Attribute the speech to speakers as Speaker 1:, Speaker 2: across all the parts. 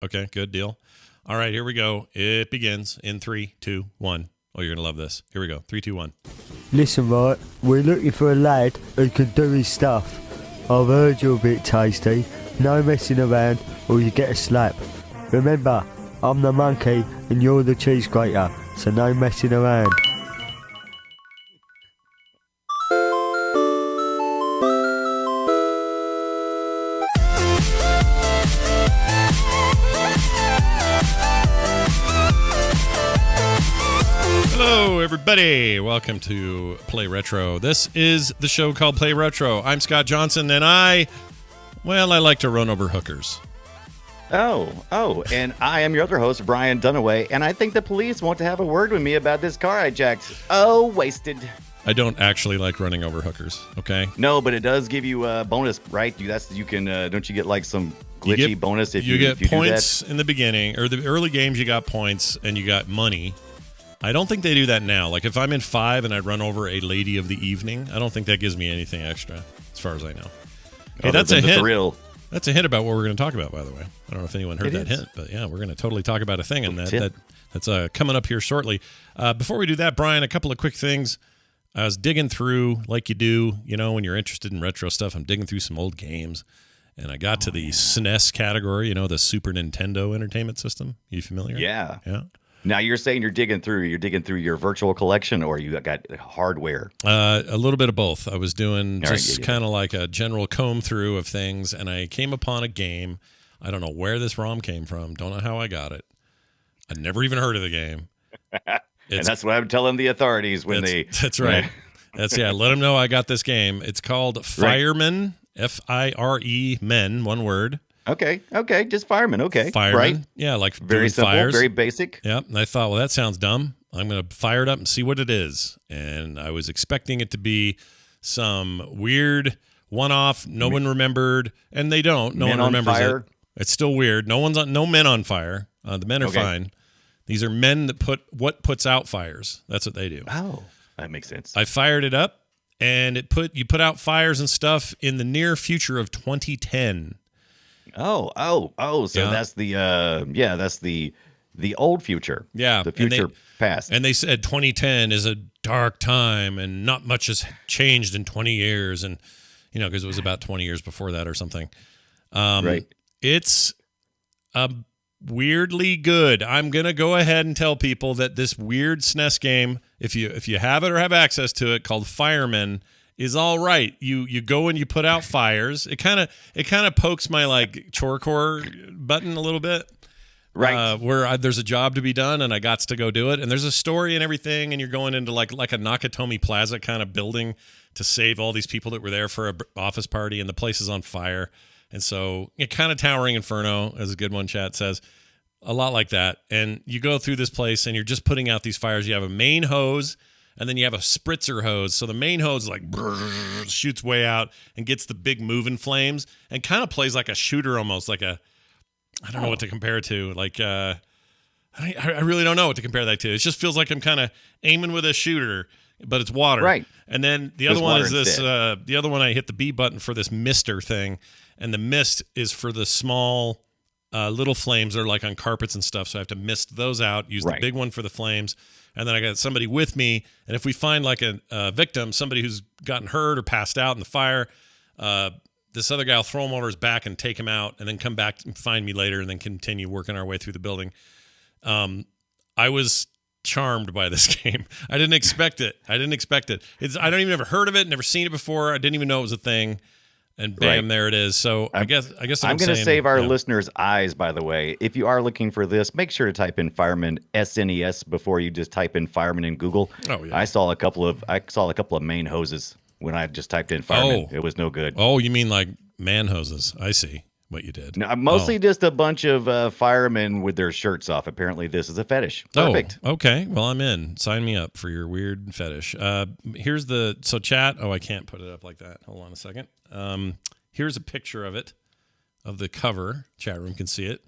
Speaker 1: Okay, good deal. All right, here we go. It begins in 3, 2, 1. Oh, you're going to love this. Here we go. 3, 2, 1.
Speaker 2: Listen, right, we're looking for a lad who can do his stuff. I've heard you're a bit tasty. No messing around or you get a slap. Remember, I'm the monkey and you're the cheese grater, so no messing around.
Speaker 1: Hello, everybody. Welcome to Play Retro. This is the show called Play Retro. I'm Scott Johnson, and I like to run over hookers.
Speaker 3: Oh, and I am your other host, Brian Dunaway, and I think the police want to have a word with me about this car I jacked. Oh, wasted.
Speaker 1: I don't actually like running over hookers, okay?
Speaker 3: No, but it does give you a bonus, right? You can, don't you get like some glitchy bonus if you
Speaker 1: get
Speaker 3: if you
Speaker 1: points
Speaker 3: do that?
Speaker 1: in the beginning, or the early games you got points and you got money. I don't think they do that now. Like if I'm in 5 and I run over a lady of the evening, I don't think that gives me anything extra, as far as I know. Hey, that's a hint. That's a hint about what we're going to talk about, by the way. I don't know if anyone heard that hint, but yeah, we're going to totally talk about a thing, and that's coming up here shortly. Before we do that, Brian, a couple of quick things. I was digging through, like you do, when you're interested in retro stuff. I'm digging through some old games, and I got to the SNES category, the Super Nintendo Entertainment System. You familiar?
Speaker 3: Yeah.
Speaker 1: Yeah.
Speaker 3: Now you're saying you're digging through your virtual collection, or you got hardware?
Speaker 1: A little bit of both. I was doing just kind of like a general comb through of things, and I came upon a game. I don't know where this ROM came from. Don't know how I got it. I'd never even heard of the game.
Speaker 3: And that's what I'm telling the authorities when they.
Speaker 1: That's right. Let them know I got this game. It's called Fireman, F-I-R-E, Men, one word.
Speaker 3: Okay, just Fireman. Okay,
Speaker 1: Fireman.
Speaker 3: Right.
Speaker 1: Yeah, like
Speaker 3: very simple,
Speaker 1: fires.
Speaker 3: very basic.
Speaker 1: Yeah, and I thought, well, that sounds dumb. I'm going to fire it up and see what it is. And I was expecting it to be some weird one-off. No one remembered, and they don't. No one remembers it. It's still weird. No men on fire. The men are fine. These are men that puts out fires. That's what they do.
Speaker 3: Oh, that makes sense.
Speaker 1: I fired it up, and you put out fires and stuff in the near future of 2010.
Speaker 3: So that's the old future.
Speaker 1: Yeah.
Speaker 3: The future past.
Speaker 1: And they said 2010 is a dark time and not much has changed in 20 years. And, because it was about 20 years before that or something.
Speaker 3: Right.
Speaker 1: It's weirdly good. I'm going to go ahead and tell people that this weird SNES game, if you have it or have access to it, called Fireman, is all right. You go and you put out fires. It kind of pokes my like chore core button a little bit,
Speaker 3: right?
Speaker 1: Where there's a job to be done and I got to go do it. And there's a story and everything. And you're going into like a Nakatomi Plaza kind of building to save all these people that were there for a office party, and the place is on fire. And so it kind of Towering Inferno, as a good one chat says, a lot like that. And you go through this place and you're just putting out these fires. You have a main hose. And then you have a spritzer hose. So the main hose shoots way out and gets the big moving flames and kind of plays like a shooter almost, like I don't know what to compare it to. Like, I really don't know what to compare that to. It just feels like I'm kind of aiming with a shooter, but it's water.
Speaker 3: Right.
Speaker 1: And then the other one is this, the other one I hit the B button for this mister thing. And the mist is for the small little flames that are like on carpets and stuff. So I have to mist those out, use the big one for the flames. And then I got somebody with me, and if we find like a victim, somebody who's gotten hurt or passed out in the fire, this other guy will throw him over his back and take him out, and then come back and find me later, and then continue working our way through the building. I was charmed by this game. I didn't expect it. I don't even ever heard of it, never seen it before. I didn't even know it was a thing. And bam, there it is. So I guess
Speaker 3: I'm going to save our listeners' eyes, by the way. If you are looking for this, make sure to type in Fireman SNES before you just type in Fireman in Google.
Speaker 1: Oh yeah.
Speaker 3: I saw a couple of main hoses when I just typed in Fireman. It was no good.
Speaker 1: Oh, you mean like man hoses? I see what you did.
Speaker 3: No, mostly just a bunch of firemen with their shirts off. Apparently, this is a fetish. Perfect.
Speaker 1: Oh, okay. Well, I'm in. Sign me up for your weird fetish. Here's chat. Oh, I can't put it up like that. Hold on a second. Here's a picture of it, of the cover. Chat room can see it.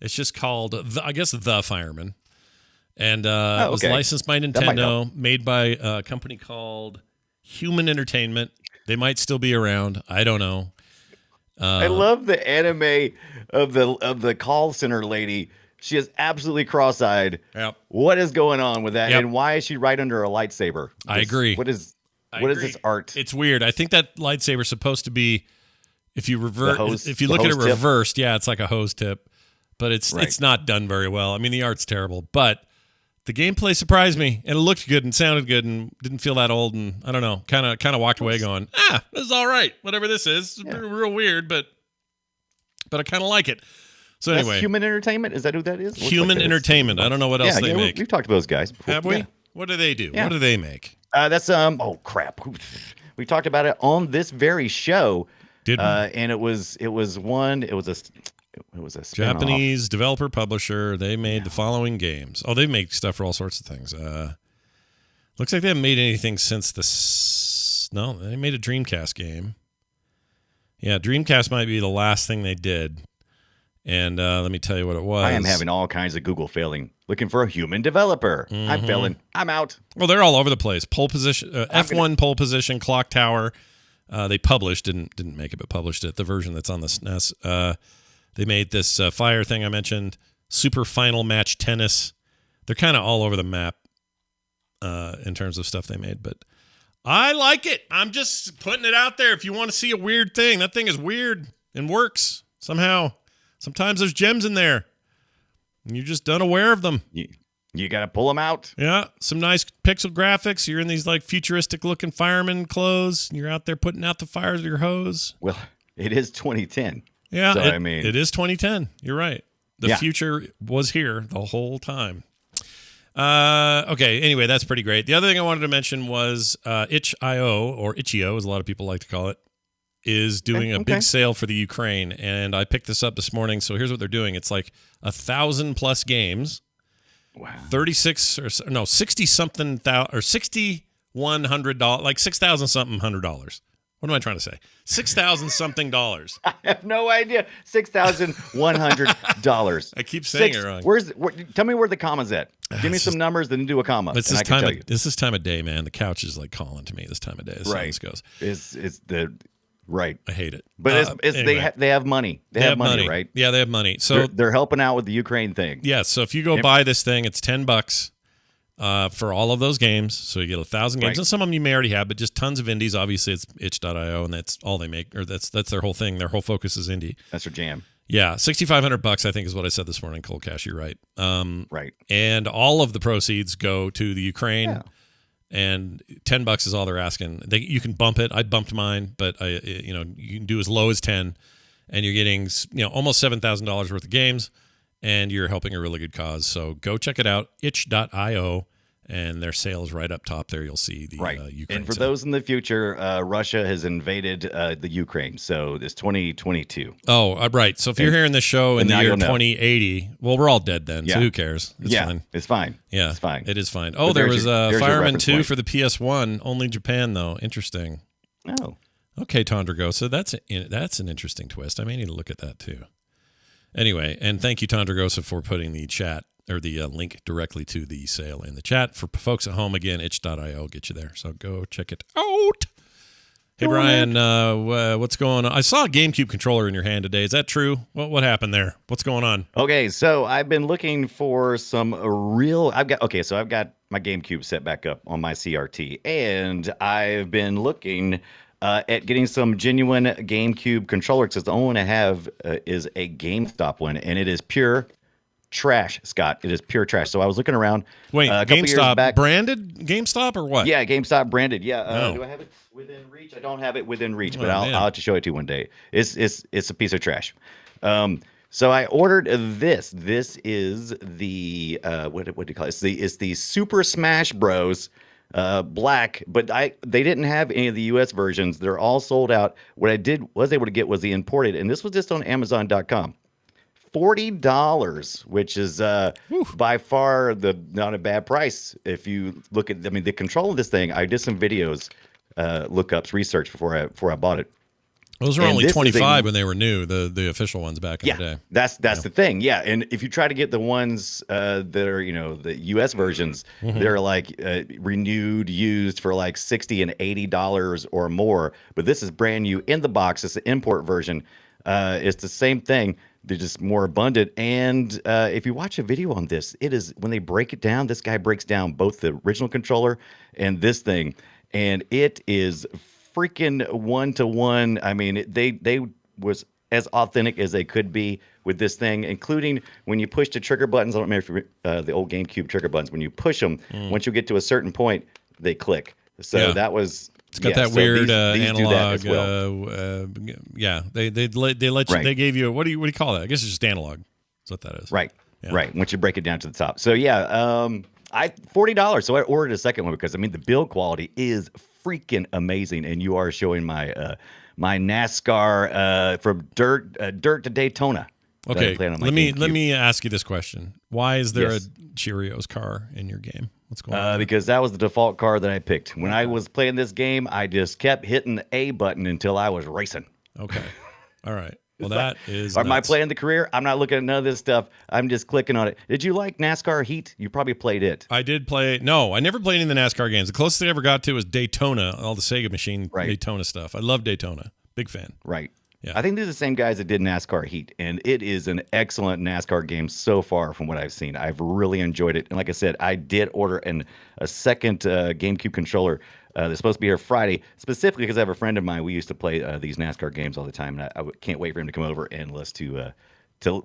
Speaker 1: It's just called, The Fireman. And it was licensed by Nintendo, made by a company called Human Entertainment. They might still be around. I don't know.
Speaker 3: I love the anime of the call center lady. She is absolutely cross-eyed.
Speaker 1: Yep.
Speaker 3: What is going on with that?
Speaker 1: Yep.
Speaker 3: And why is she right under a lightsaber?
Speaker 1: I agree.
Speaker 3: What is
Speaker 1: I agree.
Speaker 3: this art?
Speaker 1: It's weird. I think that lightsaber's supposed to be, if you if you look at it
Speaker 3: tip?
Speaker 1: reversed, yeah, it's like a hose tip, but it's not done very well. I mean, the art's terrible, but the gameplay surprised me, and it looked good and sounded good, and didn't feel that old. And I don't know, kind of walked away going, this is all right. Whatever this is, it's real weird, but I kind of like it. So anyway,
Speaker 3: That's Human Entertainment. Is that who that is?
Speaker 1: Human Entertainment. I don't know what else they make.
Speaker 3: We've talked to those guys before.
Speaker 1: Have we?
Speaker 3: Yeah.
Speaker 1: What do they do?
Speaker 3: Yeah.
Speaker 1: What do they make?
Speaker 3: That's oh crap. We talked about it on this very show.
Speaker 1: Did we?
Speaker 3: And it was a spin-off.
Speaker 1: Japanese developer publisher. They made the following games. Oh, they make stuff for all sorts of things. Looks like they haven't made anything since this. No, they made a Dreamcast game. Yeah, Dreamcast might be the last thing they did. And let me tell you what it was.
Speaker 3: I am having all kinds of Google failing, looking for a human developer. I'm failing. I'm out.
Speaker 1: Well, they're all over the place. Pole position, F1 pole position, Clock Tower. They published, didn't make it, but published it. The version that's on the SNES. They made this fire thing I mentioned. Super Final Match Tennis. They're kind of all over the map in terms of stuff they made, but I like it. I'm just putting it out there. If you want to see a weird thing, that thing is weird and works somehow. Sometimes there's gems in there, and you're just unaware of them.
Speaker 3: You got to pull them out.
Speaker 1: Yeah, some nice pixel graphics. You're in these like futuristic-looking fireman clothes. And you're out there putting out the fires with your hose.
Speaker 3: Well, it is 2010.
Speaker 1: Yeah,
Speaker 3: so,
Speaker 1: it is 2010. You're right. The
Speaker 3: Yeah.
Speaker 1: future was here the whole time. Okay, anyway, that's pretty great. The other thing I wanted to mention was itch.io, or itch.io, as a lot of people like to call it, is doing a big sale for the Ukraine. And I picked this up this morning. So here's what they're doing. It's like 1,000+ games.
Speaker 3: Wow.
Speaker 1: 60 something or $6,100, like $6,000 something $100. What am I trying to say? $6,000 something dollars.
Speaker 3: I have no idea. $6,100.
Speaker 1: I keep saying it wrong.
Speaker 3: Tell me where the comma's at. Give me some numbers, then do a comma.
Speaker 1: It's this time of day, man. The couch is like calling to me this time of day. As
Speaker 3: right.
Speaker 1: this goes.
Speaker 3: Right.
Speaker 1: I hate it.
Speaker 3: But
Speaker 1: anyway.
Speaker 3: they have money. They have money, right?
Speaker 1: Yeah, they have money. So
Speaker 3: they're helping out with the Ukraine thing.
Speaker 1: Yeah. So if you go buy this thing, it's $10 for all of those games. So you get 1,000 games,
Speaker 3: Right.
Speaker 1: and some of them you may already have, but just tons of indies. Obviously, it's itch.io, and that's all they make, or that's their whole thing. Their whole focus is indie.
Speaker 3: That's their jam.
Speaker 1: Yeah, $6,500, I think, is what I said this morning. Cold cash, you're right.
Speaker 3: Right.
Speaker 1: And all of the proceeds go to the Ukraine.
Speaker 3: Yeah.
Speaker 1: And $10 is all they're asking. You can bump it. I bumped mine, but you can do as low as 10, and you're getting almost $7,000 worth of games, and you're helping a really good cause. So go check it out, itch.io, and their sale is right up top there. You'll see the Ukraine.
Speaker 3: And for those in the future, Russia has invaded the Ukraine, so it's 2022.
Speaker 1: Oh, right. So if you're hearing this show in the year 2080, well, we're all dead then.
Speaker 3: Yeah.
Speaker 1: So who cares? It's fine.
Speaker 3: It's fine.
Speaker 1: Yeah,
Speaker 3: it's fine.
Speaker 1: It is fine. Oh,
Speaker 3: But
Speaker 1: there
Speaker 3: there's
Speaker 1: was
Speaker 3: your
Speaker 1: Fireman
Speaker 3: reference
Speaker 1: 2
Speaker 3: point.
Speaker 1: for the PS1, only Japan though. Interesting.
Speaker 3: Oh,
Speaker 1: Okay, Tondragosa, that's an interesting twist. I may need to look at that too. Anyway, and thank you, Tondragosa, for putting the chat or the link directly to the sale in the chat. For folks at home, again, itch.io get you there. So go check it out. Hey, Brian, what's going on? I saw a GameCube controller in your hand today. Is that true? What happened there? What's going on?
Speaker 3: okay. So I've been looking for some real. I've got my GameCube set back up on my CRT, and I've been looking at getting some genuine GameCube controller because the only one I have is a GameStop one, and it is pure trash, Scott. It is pure trash. So I was looking around.
Speaker 1: Wait,
Speaker 3: a couple years
Speaker 1: GameStop
Speaker 3: back.
Speaker 1: branded GameStop or what?
Speaker 3: Yeah, GameStop branded. Yeah.
Speaker 1: No.
Speaker 3: Do I have it within reach? I don't have it within reach, but
Speaker 1: Oh,
Speaker 3: I'll
Speaker 1: man.
Speaker 3: have to show it to you one day. It's a piece of trash. So I ordered this. This is the what do you call it? It's the Super Smash Bros. Black, but they didn't have any of the US versions. They're all sold out. What I was able to get was the imported, and this was just on Amazon.com. $40, which is by far not a bad price. If you look at, the control of this thing, I did some videos, lookups, research before I bought it.
Speaker 1: Those were
Speaker 3: And
Speaker 1: only
Speaker 3: this is
Speaker 1: 25 when they were new, the official ones back in the day.
Speaker 3: That's the thing. Yeah, and if you try to get the ones that are the US versions, they're like renewed, used for like $60 and $80 or more. But this is brand new in the box. It's the import version. It's the same thing. They're just more abundant. And if you watch a video on this, it is when they break it down. This guy breaks down both the original controller and this thing, and it is freaking 1-to-1. I mean, they was as authentic as they could be with this thing, including when you push the trigger buttons. I don't remember if you, the old GameCube trigger buttons. When you push them, once you get to a certain point, they click. So that was.
Speaker 1: It's got that weird
Speaker 3: these do that
Speaker 1: analog.
Speaker 3: as well.
Speaker 1: Yeah, they let you.
Speaker 3: Right.
Speaker 1: They gave you what do you call that? I guess it's just analog. That's what that is.
Speaker 3: Right.
Speaker 1: Yeah.
Speaker 3: Right. Once you break it down to the top. So yeah, I $40. So I ordered a second one because I mean the build quality is freaking amazing, and you are showing my my NASCAR from dirt to Daytona.
Speaker 1: Okay, let me ask you this question: why is there a Cheerios car in your game? What's going on?
Speaker 3: Because that was the default car that I picked. When I was playing this game, I just kept hitting the A button until I was racing.
Speaker 1: Okay. All right. Well, that is.
Speaker 3: Am I playing the career? I'm not looking at none of this stuff. I'm just clicking on it. Did you like NASCAR Heat? You probably played it.
Speaker 1: I did play. No, I never played any of the NASCAR games. The closest I ever got to was Daytona, all the Sega machine Daytona stuff. I love Daytona. Big fan.
Speaker 3: Right.
Speaker 1: Yeah.
Speaker 3: I think these are the same guys that did NASCAR Heat, and it is an excellent NASCAR game so far from what I've seen. I've really enjoyed it. And like I said, I did order a second GameCube controller that's supposed to be here Friday, specifically because I have a friend of mine. We used to play these NASCAR games all the time, and I can't wait for him to come over and let's to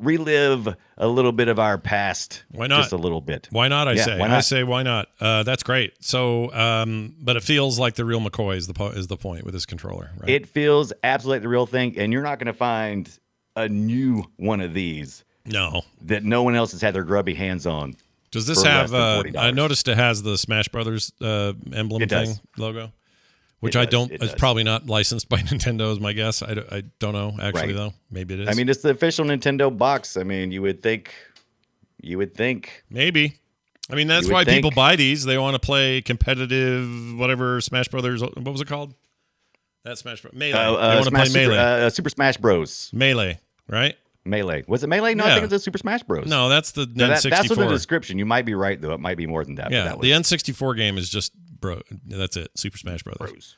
Speaker 3: relive a little bit of our past.
Speaker 1: Why not?
Speaker 3: Just a little bit.
Speaker 1: Why not, I say?
Speaker 3: Why not?
Speaker 1: I say, why not? That's great. So, but it feels like the real McCoy is the point with this controller, right?
Speaker 3: It feels absolutely like the real thing, and you're not going to find a new one of these that no one else has had their grubby hands on.
Speaker 1: Does this have, I noticed it has the Smash Brothers emblem thing, logo. Which it's probably not licensed by Nintendo is my guess. I don't know, actually, though. Maybe it is.
Speaker 3: I mean, it's the official Nintendo box. I mean, you would think.
Speaker 1: Maybe. I mean, that's why people buy these. They want to play competitive, whatever, Smash Brothers. What was it called? That Smash Brothers. Melee. They want to play Melee.
Speaker 3: Super Smash Bros.
Speaker 1: Melee, right?
Speaker 3: Melee. Was it Melee? No, I think it's a Super Smash Bros.
Speaker 1: No, that's the N64.
Speaker 3: That's in the description. You might be right, though. It might be more than that.
Speaker 1: Yeah, the N64 game is just, that's it. Super Smash Bros.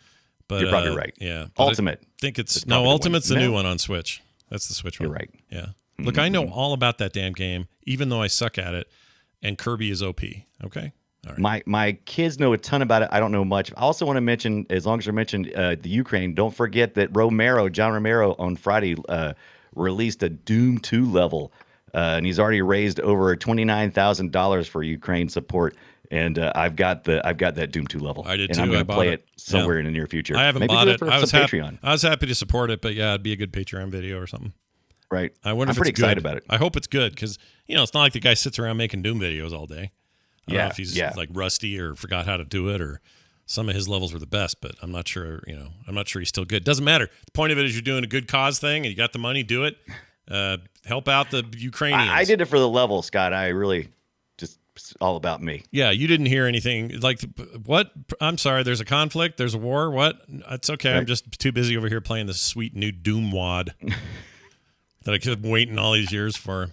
Speaker 1: But,
Speaker 3: you're probably right.
Speaker 1: Yeah.
Speaker 3: Ultimate.
Speaker 1: I think Ultimate's the new one on Switch. That's the Switch one.
Speaker 3: You're right.
Speaker 1: Yeah. Mm-hmm. Look, I know all about that damn game, even though I suck at it, and Kirby is OP. Okay? All right.
Speaker 3: My kids know a ton about it. I don't know much. I also want to mention, as long as you mentioned the Ukraine, don't forget that John Romero, on Friday released a Doom 2 level, and he's already raised over $29,000 for Ukraine support. And I've got that Doom 2 level.
Speaker 1: I did
Speaker 3: and
Speaker 1: too.
Speaker 3: I'm going to play it somewhere in
Speaker 1: the
Speaker 3: near future.
Speaker 1: I haven't
Speaker 3: Maybe
Speaker 1: bought it.
Speaker 3: I
Speaker 1: was happy to support it, but yeah, it'd be a good Patreon video or something.
Speaker 3: Right.
Speaker 1: I wonder
Speaker 3: I'm
Speaker 1: if
Speaker 3: pretty
Speaker 1: it's
Speaker 3: excited
Speaker 1: good.
Speaker 3: about it.
Speaker 1: I hope it's good because it's not like the guy sits around making Doom videos all day. I don't know if he's like rusty or forgot how to do it, or some of his levels were the best, but I'm not sure. I'm not sure he's still good. Doesn't matter. The point of it is you're doing a good cause thing, and you got the money. Do it. Help out the Ukrainians.
Speaker 3: I did it for the level, Scott. I really just all about me.
Speaker 1: Yeah, you didn't hear anything like what? I'm sorry. There's a conflict. There's a war. What? It's okay. Right. I'm just too busy over here playing this sweet new Doom wad that I kept waiting all these years for.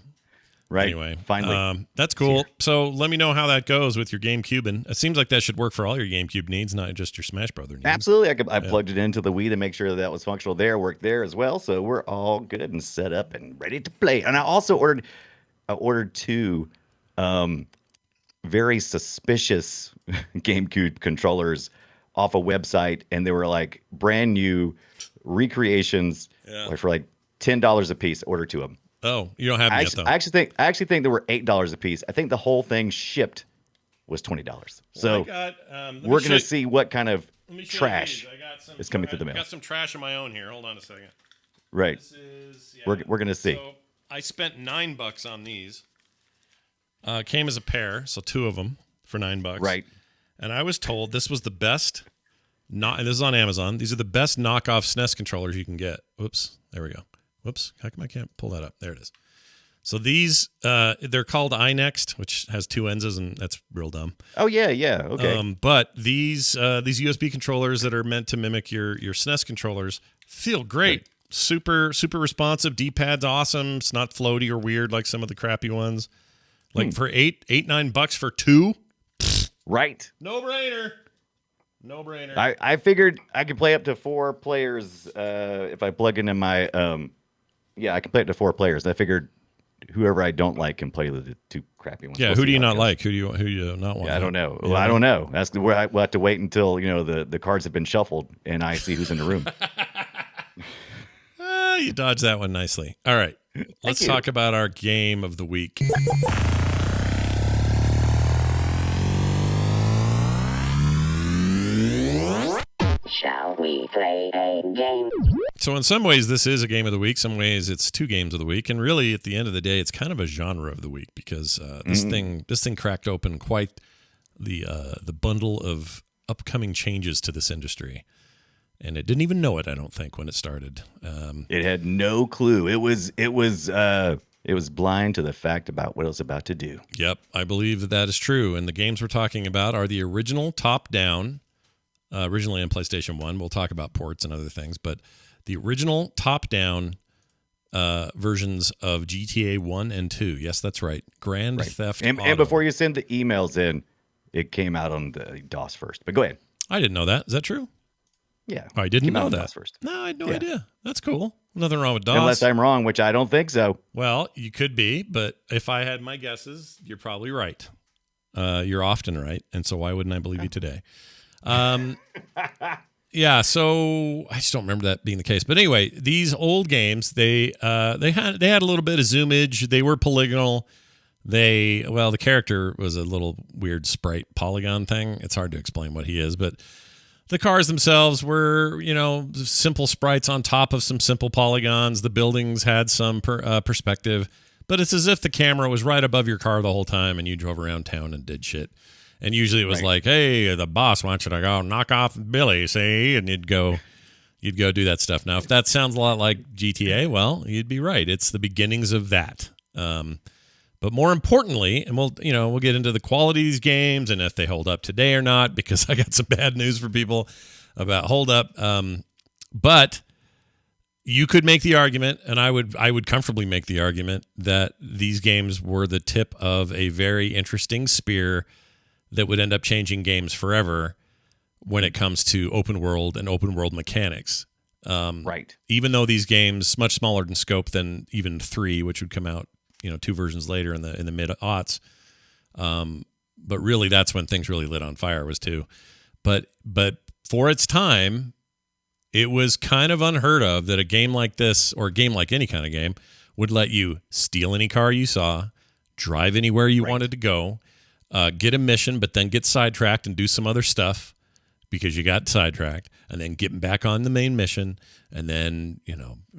Speaker 3: Right.
Speaker 1: Anyway,
Speaker 3: finally,
Speaker 1: that's cool. So let me know how that goes with your GameCube, and it seems like that should work for all your GameCube needs, not just your Smash Brother needs.
Speaker 3: Absolutely, I plugged it into the Wii to make sure that was functional there, worked there as well. So we're all good and set up and ready to play. And I also ordered two very suspicious GameCube controllers off a website, and they were like brand new recreations for like $10 a piece. Ordered two of them.
Speaker 1: Oh, you don't have them yet, though.
Speaker 3: I actually think they were $8 a piece. I think the whole thing shipped was $20. So we're going to see what kind of trash is coming through the mail.
Speaker 1: I got some trash of my own here. Hold on a second.
Speaker 3: Right.
Speaker 1: This is,
Speaker 3: we're going to see.
Speaker 1: So I spent $9 on these. Came as a pair, so two of them for $9.
Speaker 3: Right.
Speaker 1: And I was told this was the best. And this is on Amazon. These are the best knockoff SNES controllers you can get. Whoops. There we go. Whoops, how come I can't pull that up? There it is. So these, they're called iNext, which has two N's, and that's real dumb.
Speaker 3: Oh, yeah, okay.
Speaker 1: But these USB controllers that are meant to mimic your SNES controllers feel great. Right. Super, super responsive. D-pad's awesome. It's not floaty or weird like some of the crappy ones. Like for $9 for two?
Speaker 3: Right.
Speaker 1: No-brainer.
Speaker 3: I figured I could play up to 4 players if I plug into my Yeah, I can play it to 4 players. I figured whoever I don't like can play the 2 crappy ones.
Speaker 1: Yeah,
Speaker 3: We'll
Speaker 1: who
Speaker 3: see
Speaker 1: do you
Speaker 3: how it
Speaker 1: not
Speaker 3: goes.
Speaker 1: like? Who do you not want?
Speaker 3: Yeah, I don't know.
Speaker 1: Yeah.
Speaker 3: Well, I don't know. That's where we'll have to wait until the cards have been shuffled and I see who's in the room.
Speaker 1: You dodged that one nicely. All right, let's
Speaker 3: you.
Speaker 1: talk about our game of the week.
Speaker 4: Shall we play a game?
Speaker 1: So in some ways, this is a game of the week. Some ways, it's 2 games of the week, and really, at the end of the day, it's kind of a genre of the week because this thing cracked open quite the bundle of upcoming changes to this industry. And it didn't even know it, I don't think, when it started.
Speaker 3: It had no clue. It was blind to the fact about what it was about to do.
Speaker 1: Yep, I believe that is true. And the games we're talking about are the original top-down, originally on PlayStation 1. We'll talk about ports and other things, but the original top-down versions of GTA 1 and 2. Yes, that's right. Grand Theft Auto.
Speaker 3: And before you send the emails in, it came out on the DOS first. But go ahead.
Speaker 1: I didn't know that. Is that true?
Speaker 3: Yeah.
Speaker 1: I didn't
Speaker 3: Came out
Speaker 1: know
Speaker 3: on
Speaker 1: that.
Speaker 3: DOS first.
Speaker 1: No, I had no idea. That's cool. Nothing wrong with DOS.
Speaker 3: Unless I'm wrong, which I don't think so.
Speaker 1: Well, you could be, but if I had my guesses, you're probably right. You're often right, and so why wouldn't I believe you today? Yeah, so I just don't remember that being the case. But anyway, these old games, they had a little bit of zoomage. They were polygonal. The character was a little weird sprite polygon thing. It's hard to explain what he is, but the cars themselves were, simple sprites on top of some simple polygons. The buildings had some perspective, but it's as if the camera was right above your car the whole time and you drove around town and did shit. And usually it was like, hey, the boss wants you to go knock off Billy, see? And you'd go do that stuff. Now, if that sounds a lot like GTA, well, you'd be right. It's the beginnings of that. But more importantly, and we'll get into the quality of these games and if they hold up today or not, because I got some bad news for people about hold up. But you could make the argument, and I would comfortably make the argument that these games were the tip of a very interesting spear that would end up changing games forever when it comes to open world and open world mechanics.
Speaker 3: Right.
Speaker 1: Even though these games much smaller in scope than even 3, which would come out 2 versions later in the mid-aughts. But really, that's when things really lit on fire, was 2. But for its time, it was kind of unheard of that a game like this, or a game like any kind of game, would let you steal any car you saw, drive anywhere you wanted to go, get a mission, but then get sidetracked and do some other stuff because you got sidetracked, and then getting back on the main mission, and then,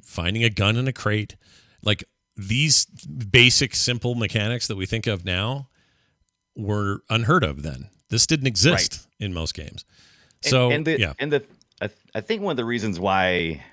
Speaker 1: finding a gun in a crate. Like, these basic, simple mechanics that we think of now were unheard of then. This didn't exist in most games. So,
Speaker 3: I think one of the reasons why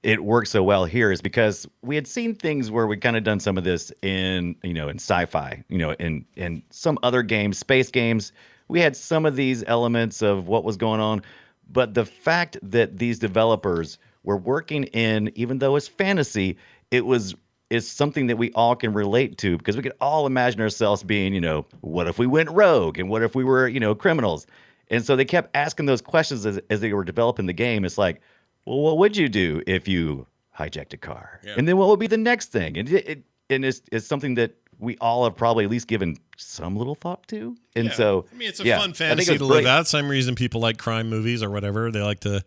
Speaker 3: it works so well here is because we had seen things where we kind of done some of this in sci-fi, in some other games, space games. We had some of these elements of what was going on, but the fact that these developers were working in, even though it's fantasy, it's something that we all can relate to, because we could all imagine ourselves being, what if we went rogue and what if we were, criminals? And so they kept asking those questions as they were developing the game. It's like, well, what would you do if you hijacked a car? Yeah. And then what would be the next thing? And it's something that we all have probably at least given some little thought to. And so,
Speaker 1: it's a fun fantasy to live out. Same reason people like crime movies or whatever. They like to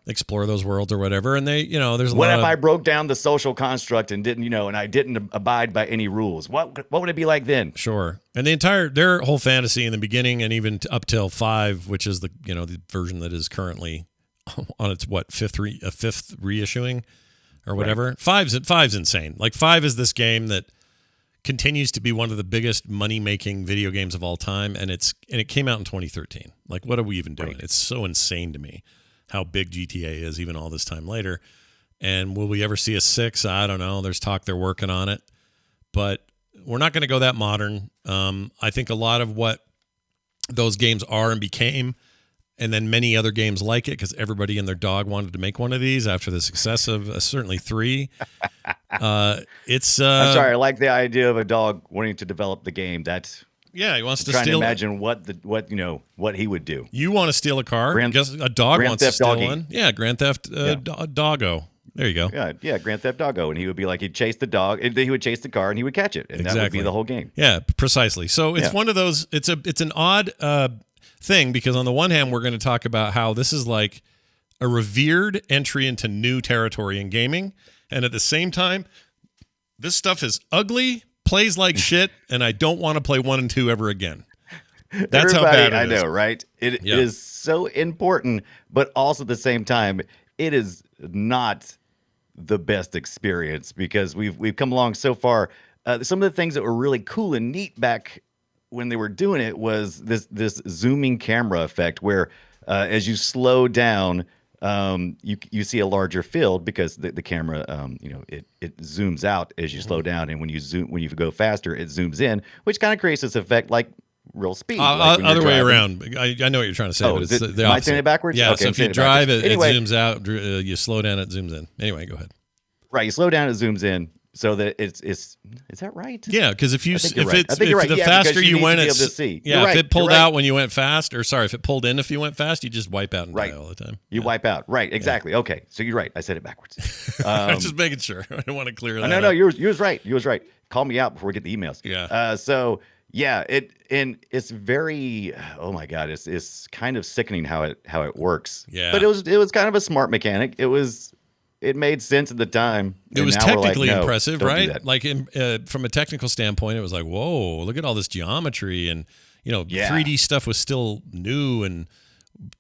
Speaker 1: explore those worlds or whatever. And they, there's a lot of...
Speaker 3: What if I broke down the social construct and didn't, and I didn't abide by any rules? What would it be like then?
Speaker 1: Sure. And their whole fantasy in the beginning and even up till 5, which is the version that is currently on its fifth reissuing or whatever. Right. 5's insane. Like 5 is this game that continues to be one of the biggest money-making video games of all time, and it came out in 2013. Like, what are we even doing? Right. It's so insane to me how big GTA is, even all this time later. And will we ever see a 6? I don't know. There's talk they're working on it, but we're not going to go that modern. I think a lot of what those games are and became, and then many other games like it, because everybody and their dog wanted to make one of these after the success of certainly 3. It's
Speaker 3: I'm sorry, I like the idea of a dog wanting to develop the game. That's
Speaker 1: he wants to
Speaker 3: trying
Speaker 1: steal.
Speaker 3: To imagine what he would do.
Speaker 1: You want to steal a car? Guess a dog wants to steal one. Yeah, Grand Theft Doggo. There you go.
Speaker 3: Yeah, Grand Theft Doggo, and he would be like, he'd chase the dog, and then he would chase the car, and he would catch it, and that would be the whole game.
Speaker 1: Yeah, precisely. So it's one of those. It's an odd thing because on the one hand, we're going to talk about how this is like a revered entry into new territory in gaming, and at the same time, this stuff is ugly, plays like shit, and I don't want to play 1 and 2 ever again. That's how bad it is.
Speaker 3: I know, right? It is so important, but also at the same time, it is not the best experience because we've come along so far. Some of the things that were really cool and neat back when they were doing it was this zooming camera effect where as you slow down, you see a larger field because the camera, it zooms out as you slow down, and when you go faster, it zooms in, which kind of creates this effect like real speed.
Speaker 1: Other way around. I know what you're trying to say, but it's the opposite.
Speaker 3: Am I saying it backwards?
Speaker 1: Yeah,
Speaker 3: okay,
Speaker 1: so if you drive, it zooms out.
Speaker 3: Anyway,
Speaker 1: You slow down, it zooms in. Anyway, go ahead.
Speaker 3: Right, you slow down, it zooms in. So that it's is that right?
Speaker 1: Yeah, because if
Speaker 3: right.
Speaker 1: the faster you went, if it pulled out when you went fast, if it pulled in if you went fast, you just wipe out and die all the time.
Speaker 3: You wipe out, right? Exactly. Yeah. Okay, so you're right. I said it backwards.
Speaker 1: I'm just making sure. I don't want to clear that.
Speaker 3: No, you was right. You was right. Call me out before we get the emails.
Speaker 1: Yeah.
Speaker 3: It's very. Oh my God, it's kind of sickening how it works.
Speaker 1: Yeah.
Speaker 3: But it was kind of a smart mechanic. It made sense at the time.
Speaker 1: It was technically impressive, right?
Speaker 3: Like
Speaker 1: from a technical standpoint, it was like, whoa, look at all this geometry. And, 3D stuff was still new and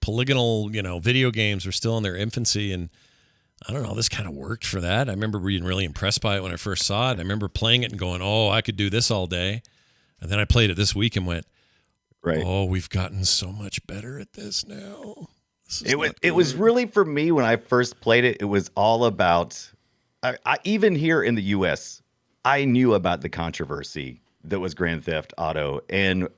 Speaker 1: polygonal, video games were still in their infancy. And I don't know, this kind of worked for that. I remember being really impressed by it when I first saw it. I remember playing it and going, oh, I could do this all day. And then I played it this week and went, oh, we've gotten so much better at this now.
Speaker 3: It was really, for me, when I first played it, it was all about, I even here in the U.S., I knew about the controversy that was Grand Theft Auto. And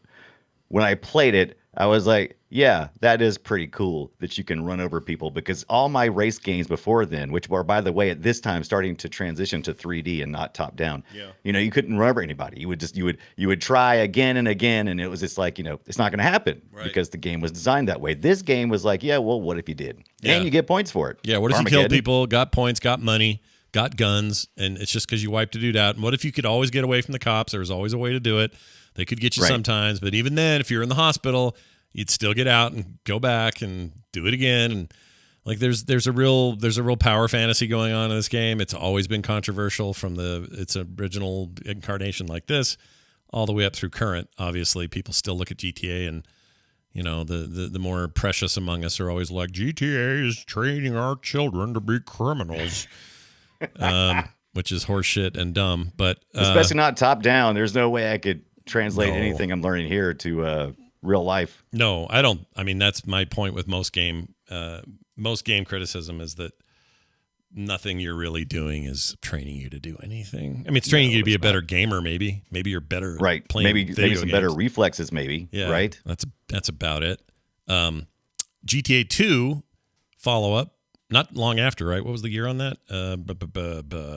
Speaker 3: when I played it, I was like, yeah, that is pretty cool that you can run over people, because all my race games before then, which were, by the way, at this time starting to transition to 3D and not top down, you couldn't run over anybody. You would try again and again, and it was just like, it's not going to happen because the game was designed that way. This game was like, yeah, well, what if you did? And you get points for it.
Speaker 1: Yeah, what if you killed people, got points, got money, got guns, and it's just because you wiped a dude out? And what if you could always get away from the cops? There was always a way to do it. They could get you sometimes, but even then, if you're in the hospital, you'd still get out and go back and do it again. And like, there's a real power fantasy going on in this game. It's always been controversial from its original incarnation like this, all the way up through current. Obviously, people still look at GTA, and the more precious among us are always like, GTA is training our children to be criminals, which is horseshit and dumb. But
Speaker 3: especially not top down. There's no way I could translate anything I'm learning here to real life.
Speaker 1: No, I don't. I mean, that's my point with most game criticism, is that nothing you're really doing is training you to do anything. I mean, it's training you to be a better gamer. Maybe you're better.
Speaker 3: Right.
Speaker 1: Playing
Speaker 3: maybe some
Speaker 1: games.
Speaker 3: better reflexes. Maybe.
Speaker 1: Yeah.
Speaker 3: Right.
Speaker 1: That's about it. GTA 2 follow up. Not long after, right? What was the year on that? I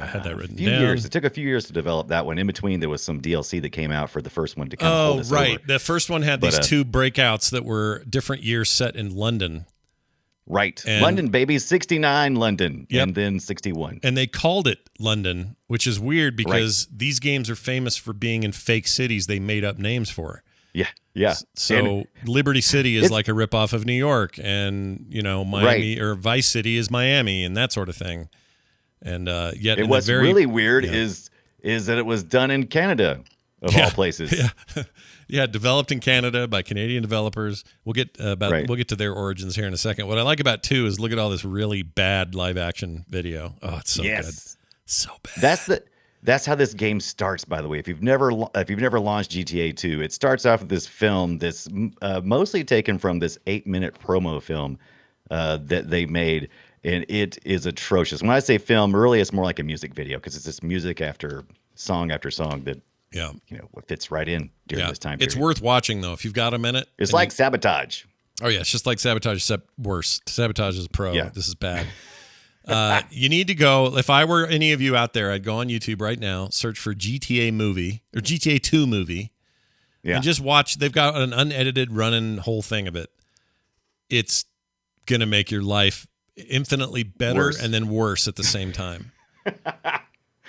Speaker 1: had that written down.
Speaker 3: Years. It took a few years to develop that one. In between, there was some DLC that came out for the first one to kind of hold us over.
Speaker 1: The first one had these two breakouts that were different years set in London.
Speaker 3: Right. And London, baby. 69 London.
Speaker 1: Yep.
Speaker 3: And then 61.
Speaker 1: And they called it London, which is weird because these games are famous for being in fake cities they made up names for.
Speaker 3: Yeah. Yeah.
Speaker 1: So Liberty City is like a ripoff of New York, and Miami or Vice City is Miami, and that sort of thing. And yet,
Speaker 3: what's really weird is that it was done in Canada, of all places.
Speaker 1: Yeah, developed in Canada by Canadian developers. We'll get we'll get to their origins here in a second. What I like about 2 is look at all this really bad live action video. Oh, it's so good, so bad. That's how this game starts, by the way. If you've never launched GTA 2, it starts off with this film that's mostly taken from this 8-minute promo film that they made, and it is atrocious. When I say film, really, it's more like a music video, because it's this music after song that fits right in during this time period. It's worth watching, though, if you've got a minute.
Speaker 3: It's like Sabotage.
Speaker 1: Oh yeah, it's just like Sabotage, except worse. Sabotage is pro. Yeah. This is bad. You need to go. If I were any of you out there, I'd go on YouTube right now, search for GTA movie or GTA 2 movie, and just watch. They've got an unedited running whole thing of it. It's gonna make your life infinitely better
Speaker 3: Worse.
Speaker 1: and then worse at the same time.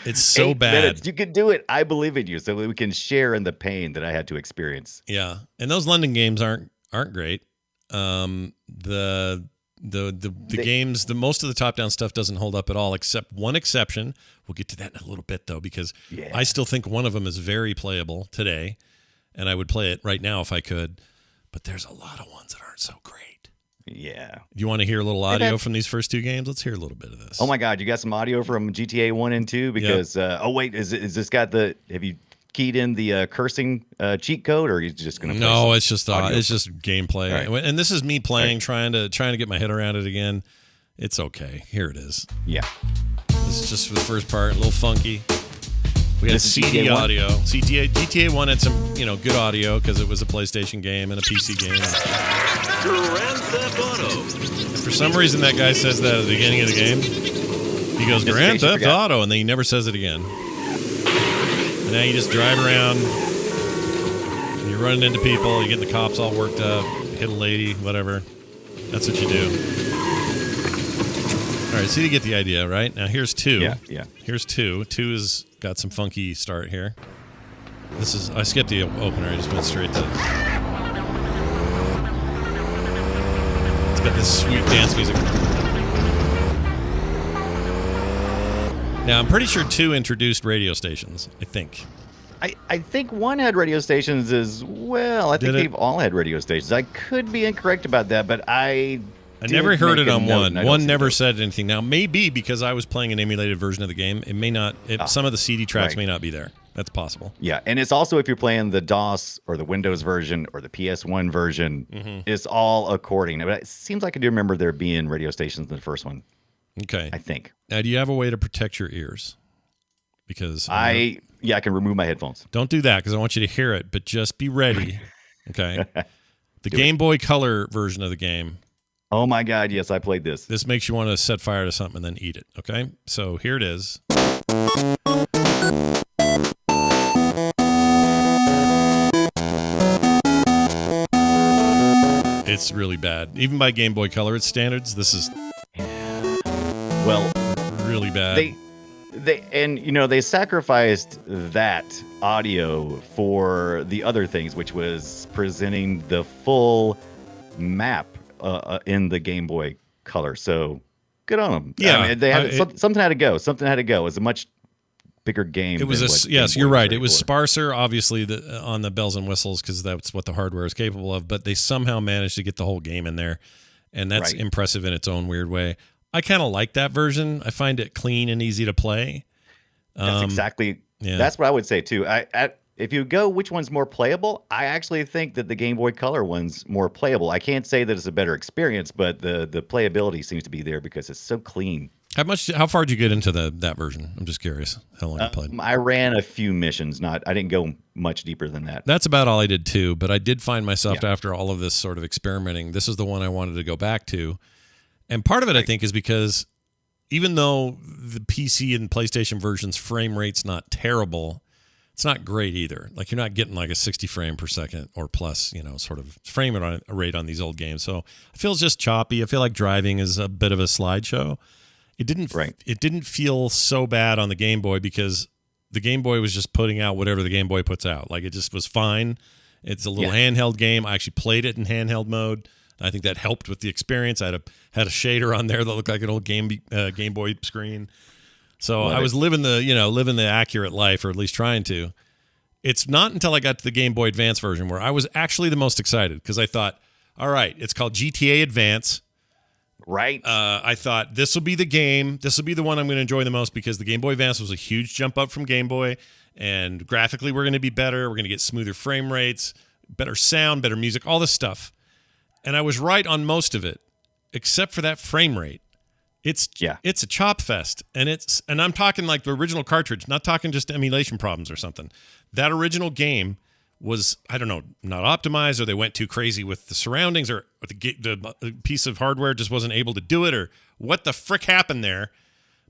Speaker 1: It's so
Speaker 3: 8
Speaker 1: bad.
Speaker 3: minutes. You can do it. I believe in you, so we can share in the pain that I had to experience.
Speaker 1: Yeah, and those London games aren't great. The games, the most of the top-down stuff doesn't hold up at all, except one exception. We'll get to that in a little bit, though, because I still think one of them is very playable today, and I would play it right now if I could. But there's a lot of ones that aren't so great.
Speaker 3: Yeah.
Speaker 1: You want to hear a little audio from these first two games? Let's hear a little bit of this.
Speaker 3: Oh my God, you got some audio from GTA 1 and 2? Because oh wait, is this got the? Have you keyed in the cursing cheat code, or are you just gonna?
Speaker 1: No, it's just gameplay,
Speaker 3: Right.
Speaker 1: and this is me playing, trying to get my head around it again. It's okay. Here it is.
Speaker 3: Yeah.
Speaker 1: This is just for the first part, a little funky. We had
Speaker 3: This is
Speaker 1: CD
Speaker 3: GTA 1?
Speaker 1: audio. GTA 1 had some, good audio because it was a PlayStation game and a PC game.
Speaker 5: Grand Theft Auto.
Speaker 1: And for some reason, that guy says that at the beginning of the game. He goes,
Speaker 3: Just in
Speaker 1: Grand
Speaker 3: case you
Speaker 1: Theft
Speaker 3: forgot.
Speaker 1: Auto, and then he never says it again. And now you just drive around, and you're running into people, you're getting the cops all worked up, hit a lady, whatever. That's what you do. All right, so you get the idea, right? Now here's 2.
Speaker 3: Yeah.
Speaker 1: Here's 2. 2 has got some funky start here. I skipped the opener. I just went straight to. It's got this sweet dance music. Now I'm pretty sure 2 introduced radio stations. I think.
Speaker 3: I think 1 had radio stations as well. I think they've all had radio stations. I could be incorrect about that, but I
Speaker 1: never heard it on 1. 1 never
Speaker 3: said.
Speaker 1: said anything. Now, maybe because I was playing an emulated version of the game, it may not. Some of the CD tracks may not be there. That's possible.
Speaker 3: Yeah, and it's also if you're playing the DOS or the Windows version or the PS1 version, it's all according. But it seems like I do remember there being radio stations in the first one.
Speaker 1: Okay.
Speaker 3: I think.
Speaker 1: Now, do you have a way to protect your ears? Because
Speaker 3: I can remove my headphones.
Speaker 1: don't do that because I want you to hear it, but just be ready. Okay. The Game Boy Color version of the game.
Speaker 3: Oh my God, yes, I played this.
Speaker 1: This makes you want to set fire to something and then eat it. Okay. So here it is. It's really bad. Even by Game Boy Color standards, this is
Speaker 3: Well,
Speaker 1: really bad.
Speaker 3: They sacrificed that audio for the other things, which was presenting the full map in the Game Boy Color. So good on them.
Speaker 1: Yeah,
Speaker 3: I mean, they had something had to go. Something had to go. It was a much bigger game.
Speaker 1: It was
Speaker 3: than what
Speaker 1: yes,
Speaker 3: Game
Speaker 1: you're
Speaker 3: Boy
Speaker 1: right.
Speaker 3: ready
Speaker 1: It was
Speaker 3: for.
Speaker 1: sparser, obviously, on the bells and whistles because that's what the hardware is capable of. But they somehow managed to get the whole game in there, and that's impressive in its own weird way. I kind of like that version. I find it clean and easy to play.
Speaker 3: That's exactly.
Speaker 1: yeah.
Speaker 3: That's what I would say too. If you go, which one's more playable? I actually think that the Game Boy Color one's more playable. I can't say that it's a better experience, but the playability seems to be there because it's so clean.
Speaker 1: How far did you get into that version? I'm just curious how long you played.
Speaker 3: I ran a few missions. I didn't go much deeper than that.
Speaker 1: That's about all I did too. But I did find myself after all of this sort of experimenting. This is the one I wanted to go back to, and part of it I think is because even though the PC and PlayStation version's frame rate's not terrible, it's not great either. Like you're not getting like a 60 frame per second or plus, sort of frame rate on these old games. So it feels just choppy. I feel like driving is a bit of a slideshow. It didn't feel so bad on the Game Boy because the Game Boy was just putting out whatever the Game Boy puts out. Like it just was fine. It's a little handheld game. I actually played it in handheld mode. I think that helped with the experience. I had a shader on there that looked like an old Game Boy screen. So I was living the accurate life, or at least trying to. It's not until I got to the Game Boy Advance version where I was actually the most excited because I thought, all right, it's called GTA Advance.
Speaker 3: Right.
Speaker 1: I thought this will be the game. This will be the one I'm going to enjoy the most because the Game Boy Advance was a huge jump up from Game Boy, and graphically we're going to be better. We're going to get smoother frame rates, better sound, better music, all this stuff. And I was right on most of it, except for that frame rate. It's a chop fest, and I'm talking like the original cartridge, not talking just emulation problems or something. That original game was, I don't know, not optimized, or they went too crazy with the surroundings, or the piece of hardware just wasn't able to do it, or what the frick happened there.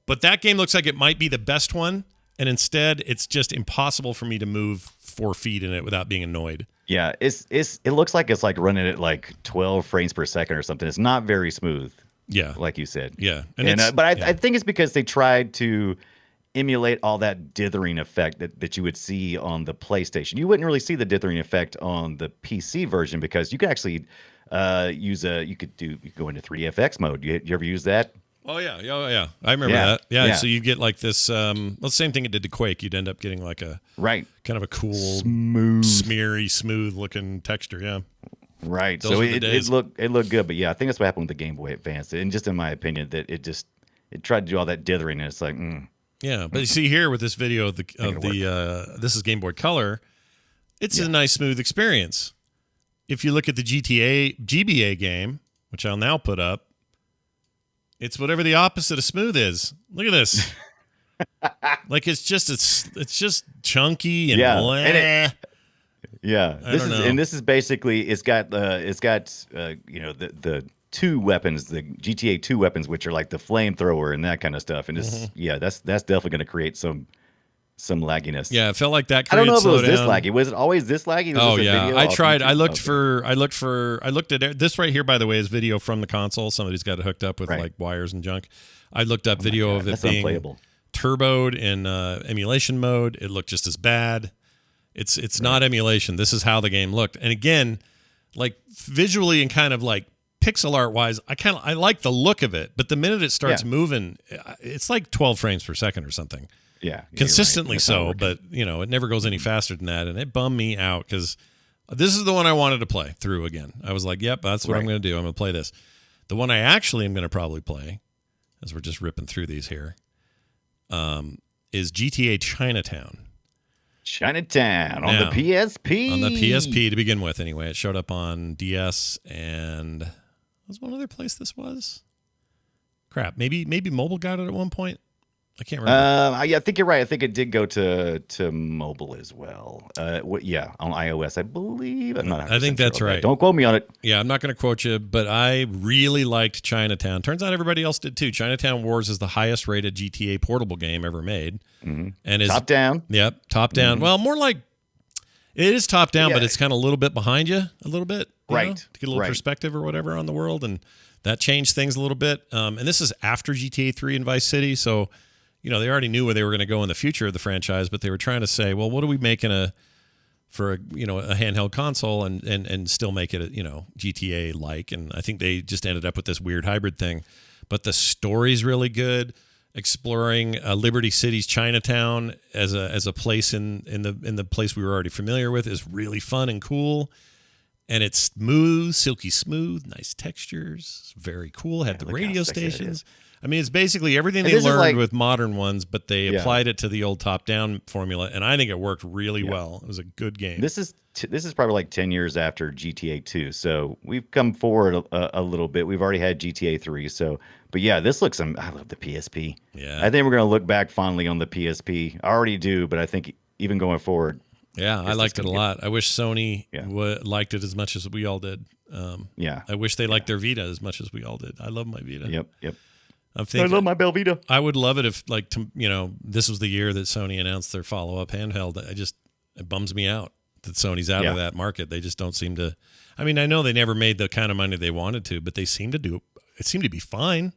Speaker 1: But that game looks like it might be the best one, and instead it's just impossible for me to move 4 feet in it without being annoyed.
Speaker 3: Yeah, it looks like it's like running at like 12 frames per second or something. It's not very smooth.
Speaker 1: Yeah.
Speaker 3: like you said.
Speaker 1: Yeah.
Speaker 3: But I think it's because they tried to emulate all that dithering effect that you would see on the PlayStation. You wouldn't really see the dithering effect on the PC version because you could actually you could go into 3DFX mode. You ever use that?
Speaker 1: Oh yeah, I remember that. Yeah, so you get like this. The same thing it did to Quake. You'd end up getting like a kind of a cool,
Speaker 2: Smooth.
Speaker 1: smeary, smooth looking texture. Yeah,
Speaker 3: right.
Speaker 1: Those
Speaker 3: So
Speaker 1: were the
Speaker 3: it
Speaker 1: days.
Speaker 3: looked good, but yeah, I think that's what happened with the Game Boy Advance. And just in my opinion, that it tried to do all that dithering, and it's like,
Speaker 1: yeah. But you see here with this video of this is Game Boy Color. It's a nice, smooth experience. If you look at the GBA game, which I'll now put up. It's whatever the opposite of smooth is. Look at this. Like it's just chunky and
Speaker 3: and
Speaker 1: know.
Speaker 3: This is basically it's got the two weapons, the GTA 2 weapons, which are like the flamethrower and that kind of stuff. And this that's definitely going to create some lagginess.
Speaker 1: Yeah, it felt like that.
Speaker 3: I don't know if it was this
Speaker 1: slowdown.
Speaker 3: laggy. Was it always this laggy? Was
Speaker 1: Oh
Speaker 3: this a
Speaker 1: yeah,
Speaker 3: video
Speaker 1: I
Speaker 3: off
Speaker 1: tried.
Speaker 3: YouTube?
Speaker 1: I looked at this right here. By the way, is video from the console. Somebody's got it hooked up with like wires and junk. I looked up video of it
Speaker 3: that's
Speaker 1: being
Speaker 3: unplayable.
Speaker 1: turboed in emulation mode. It looked just as bad. It's not emulation. This is how the game looked. And again, like visually and kind of like pixel art wise, I like the look of it. But the minute it starts moving, it's like 12 frames per second or something.
Speaker 3: Yeah,
Speaker 1: consistently so, but it never goes any faster than that, and it bummed me out because this is the one I wanted to play through again. I was like, "Yep, that's what I'm going to do. I'm going to play this." The one I actually am going to probably play, as we're just ripping through these here, is GTA Chinatown.
Speaker 3: Chinatown on
Speaker 1: Now,
Speaker 3: the PSP.
Speaker 1: On the PSP to begin with, anyway. It showed up on DS and was one other place this was. Crap, maybe mobile got it at one point. I can't remember.
Speaker 3: I think you're right. I think it did go to mobile as well. On iOS, I believe. I'm not.
Speaker 1: I think that's
Speaker 3: sure
Speaker 1: right.
Speaker 3: Don't quote me on it.
Speaker 1: Yeah, I'm not going to quote you, but I really liked Chinatown. Turns out everybody else did too. Chinatown Wars is the highest rated GTA portable game ever made, and is
Speaker 3: top down.
Speaker 1: Yep, top down. Well, more like it is top down, but it's kind of a little bit behind you, a little bit, to get a little perspective or whatever on the world, and that changed things a little bit. And this is after GTA 3 and Vice City, so. They already knew where they were going to go in the future of the franchise, but they were trying to say, well, what do we make for a handheld console and still make it GTA like? And I think they just ended up with this weird hybrid thing. But the story's really good. Exploring Liberty City's Chinatown as a place in the place we were already familiar with is really fun and cool. And it's smooth, silky smooth, nice textures, very cool. Had the radio stations. I mean, it's basically everything they learned with modern ones, but they applied it to the old top-down formula, and I think it worked really well. It was a good game.
Speaker 3: This is probably like 10 years after GTA 2, so we've come forward a little bit. We've already had GTA 3, but yeah, this looks. I love the PSP.
Speaker 1: Yeah,
Speaker 3: I think we're gonna look back fondly on the PSP. I already do, but I think even going forward.
Speaker 1: Yeah, I liked it a lot. I wish Sony liked it as much as we all did. I wish they liked their Vita as much as we all did. I love my Vita.
Speaker 3: Yep.
Speaker 1: I
Speaker 3: love my Bell Vita.
Speaker 1: I would love it if, this was the year that Sony announced their follow-up handheld. It bums me out that Sony's out of that market. They just don't seem to. I mean, I know they never made the kind of money they wanted to, but they seem to do. It seemed to be fine.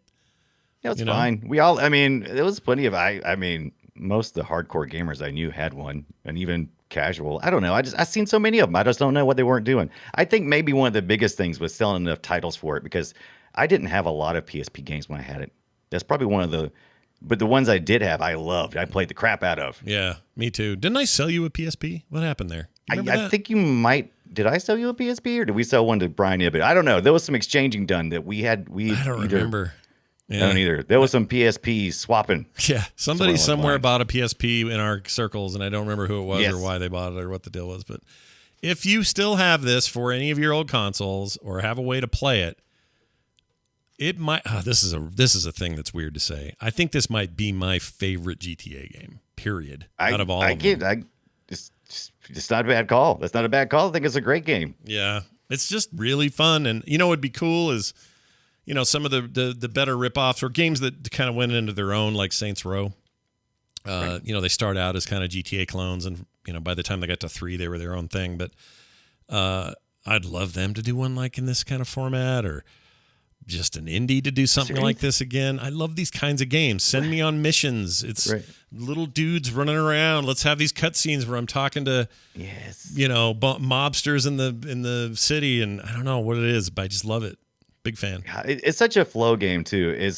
Speaker 3: Yeah, it's fine. We all. I mean, there was plenty of. I mean, most of the hardcore gamers I knew had one, and even casual. I don't know. I've seen so many of them. I just don't know what they weren't doing. I think maybe one of the biggest things was selling enough titles for it because I didn't have a lot of PSP games when I had it. That's probably one of but the ones I did have, I loved. I played the crap out of.
Speaker 1: Yeah, me too. Didn't I sell you a PSP? What happened there?
Speaker 3: I think you might. Did I sell you a PSP or did we sell one to Brian Ibbett? I don't know. There was some exchanging done that we had.
Speaker 1: I don't remember.
Speaker 3: Yeah. I don't either. There was some PSP swapping.
Speaker 1: Yeah, somebody somewhere bought a PSP in our circles, and I don't remember who it was or why they bought it or what the deal was. But if you still have this for any of your old consoles or have a way to play it, it might. This is a thing that's weird to say. I think this might be my favorite GTA game. Period. Out of all of them.
Speaker 3: It's not a bad call. That's not a bad call. I think it's a great game.
Speaker 1: Yeah, it's just really fun, and what'd be cool is, some of the better ripoffs or games that kind of went into their own, like Saints Row. They start out as kind of GTA clones, and by the time they got to 3, they were their own thing. But I'd love them to do one like in this kind of format, or just an indie to do something like this again. I love these kinds of games. Send me on missions. It's little dudes running around. Let's have these cutscenes where I'm talking to, mobsters in the city, and I don't know what it is, but I just love it. Big fan.
Speaker 3: It's such a flow game too.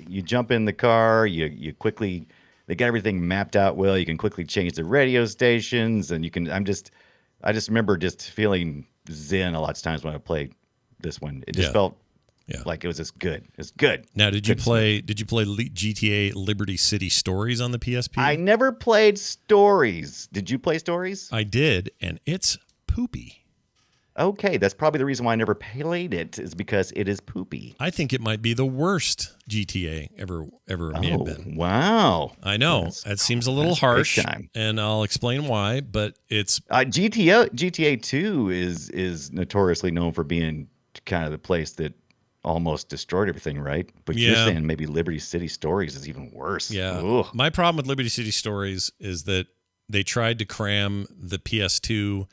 Speaker 3: You jump in the car, you quickly. They got everything mapped out well. You can quickly change the radio stations, and you can. I just remember just feeling zen a lot of times when I played this one. It just felt like it was just good. It's good.
Speaker 1: Now, did you play GTA Liberty City Stories on the PSP?
Speaker 3: I never played Stories. Did you play Stories?
Speaker 1: I did, and it's poopy.
Speaker 3: Okay, that's probably the reason why I never played it, is because it is poopy.
Speaker 1: I think it might be the worst GTA ever may have been.
Speaker 3: Wow.
Speaker 1: I know. That seems a little harsh, and I'll explain why, but it's...
Speaker 3: GTA 2 is notoriously known for being kind of the place that almost destroyed everything, right? But you're saying maybe Liberty City Stories is even worse.
Speaker 1: Yeah.
Speaker 3: Ugh.
Speaker 1: My problem with Liberty City Stories is that they tried to cram the PS2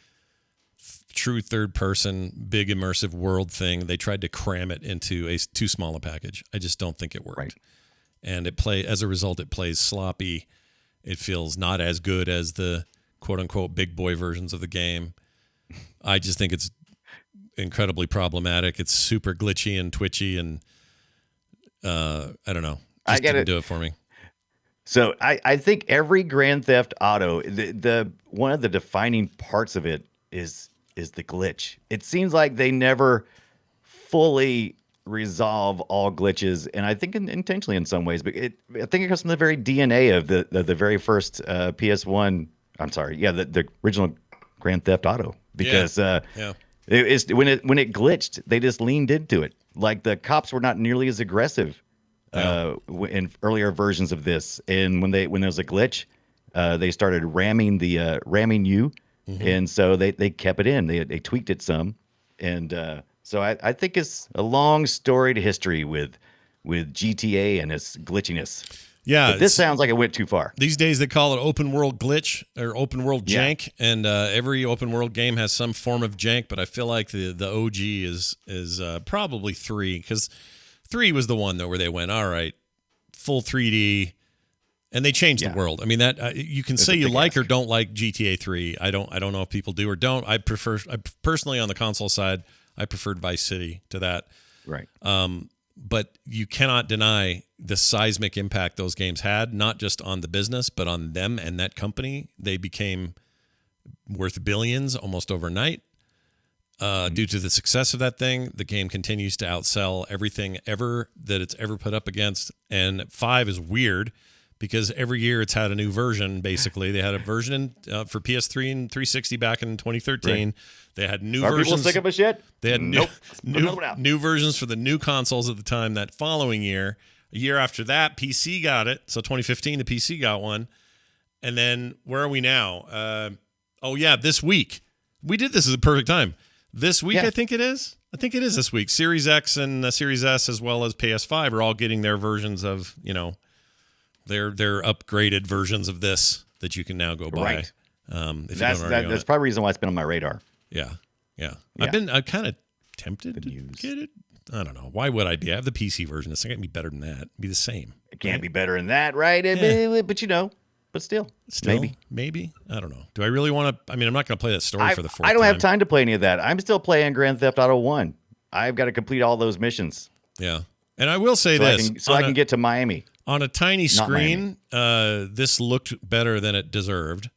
Speaker 1: true third-person, big immersive world thing. They tried to cram it into a too small a package. I just don't think it worked. Right. And as a result, it plays sloppy. It feels not as good as the quote-unquote big boy versions of the game. I just think it's incredibly problematic. It's super glitchy and twitchy, and I don't know. Just didn't do it for me.
Speaker 3: So I think every Grand Theft Auto, the one of the defining parts of it is the glitch. It seems like they never fully resolve all glitches, and I think intentionally in some ways. But I think it comes from the very DNA of the very first PS1. I'm sorry, the original Grand Theft Auto, because it's when it glitched, they just leaned into it. Like the cops were not nearly as aggressive in earlier versions of this, and when there was a glitch, they started ramming you. Mm-hmm. And so they kept it in. They tweaked it some, and so I think it's a long storied history with GTA and its glitchiness.
Speaker 1: Yeah,
Speaker 3: but this sounds like it went too far.
Speaker 1: These days they call it open world glitch or open world jank, and every open world game has some form of jank. But I feel like the OG is probably 3, because 3 was the one though where they went, all right, full 3D. And they changed the world. I mean, that you can say you like or don't like GTA 3. I don't know if people do or don't. I personally on the console side, I preferred Vice City to that.
Speaker 3: Right.
Speaker 1: But you cannot deny the seismic impact those games had, not just on the business, but on them and that company. They became worth billions almost overnight. Due to the success of that thing, the game continues to outsell everything ever that it's ever put up against. And 5 is weird, because every year it's had a new version, basically. They had a version for PS3 and 360 back in 2013. Right. They had new versions. Are people
Speaker 3: sick of us yet?
Speaker 1: They had new versions for the new consoles at the time that following year. A year after that, PC got it. So 2015, the PC got one. And then where are we now? This week. We did this as a perfect time. This week, I think it is. I think it is this week. Series X and Series S, as well as PS5, are all getting their versions of, They're upgraded versions of this that you can now go buy.
Speaker 3: Right.
Speaker 1: That's
Speaker 3: probably the reason why it's been on my radar.
Speaker 1: Yeah. I'm kind of tempted to get it. I don't know. Why would I be? I have the PC version. It's not going to be better than that. It'd be the same.
Speaker 3: It can't be better than that, right? But still,
Speaker 1: maybe. I don't know. Do I really want to? I mean, I'm not going to play that story for the fourth time.
Speaker 3: I don't have time to play any of that. I'm still playing Grand Theft Auto 1. I've got to complete all those missions.
Speaker 1: Yeah. And I will say this.
Speaker 3: I can get to Miami.
Speaker 1: On a tiny screen, this looked better than it deserved.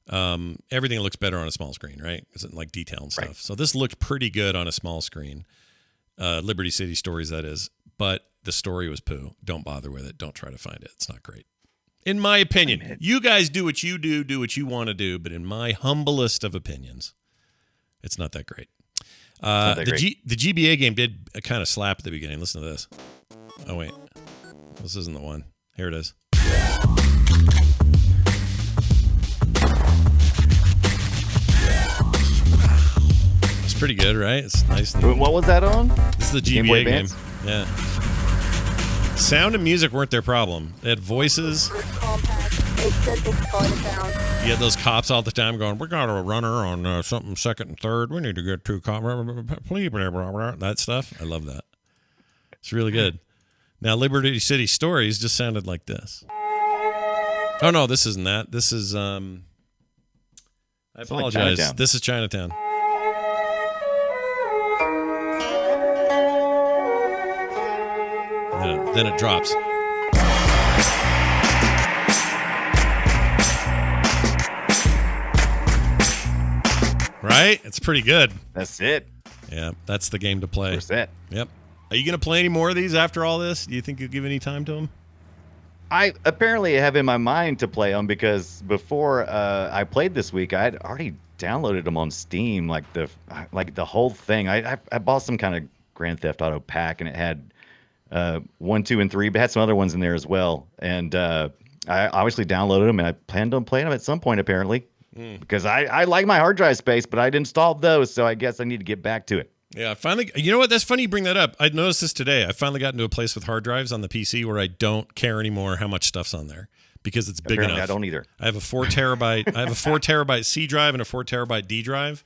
Speaker 1: Everything looks better on a small screen, right? It's like detail and stuff. Right. So this looked pretty good on a small screen. Liberty City Stories, that is. But the story was poo. Don't bother with it. Don't try to find it. It's not great. In my opinion. You guys do what you do what you want to do. But in my humblest of opinions, it's not that great. The GBA game did kind of slap at the beginning. Listen to this. Oh, wait. This isn't the one. Here it is. It's pretty good, right? It's nice.
Speaker 3: What was that on?
Speaker 1: This is the GBA game. Yeah. Sound and music weren't their problem. They had voices. You had those cops all the time going, "We got a runner on something second and third. We need to get 2 cops." That stuff. I love that. It's really good. Now, Liberty City Stories just sounded like this. Oh, no, this isn't that. This is, I apologize.
Speaker 3: Chinatown.
Speaker 1: This is Chinatown. Then it drops. Right? It's pretty good.
Speaker 3: That's it.
Speaker 1: Yeah, that's the game to play.
Speaker 3: Where's that?
Speaker 1: Yep. Are you going to play any more of these after all this? Do you think you'll give any time to them?
Speaker 3: I apparently have in my mind to play them because before I played this week, I had already downloaded them on Steam, like the whole thing. I bought some kind of Grand Theft Auto pack, and it had 1, 2, and 3, but had some other ones in there as well. And I obviously downloaded them, and I planned on playing them at some point apparently because I like my hard drive space, but I'd installed those, so I guess I need to get back to it.
Speaker 1: Yeah, finally. You know what? That's funny you bring that up. I noticed this today. I finally got into a place with hard drives on the PC where I don't care anymore how much stuff's on there because it's big
Speaker 3: Apparently
Speaker 1: enough.
Speaker 3: I don't either.
Speaker 1: I have a 4 terabyte. I have a 4 terabyte C drive and a 4 terabyte D drive.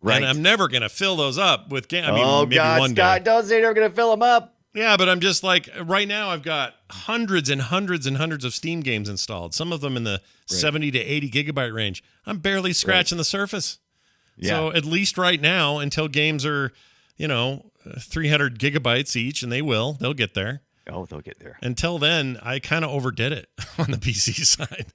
Speaker 3: Right.
Speaker 1: And I'm never gonna fill those up with game. I mean,
Speaker 3: oh
Speaker 1: maybe
Speaker 3: God,
Speaker 1: one
Speaker 3: Scott,
Speaker 1: day.
Speaker 3: don't say you're gonna fill them up.
Speaker 1: Yeah, but I'm just like right now. I've got hundreds and hundreds and hundreds of Steam games installed. Some of them in the 70 to 80 gigabyte range. I'm barely scratching the surface.
Speaker 3: Yeah.
Speaker 1: So at least right now, until games are, 300 gigabytes each, and they'll get there.
Speaker 3: Oh, they'll get there.
Speaker 1: Until then, I kind of overdid it on the PC side.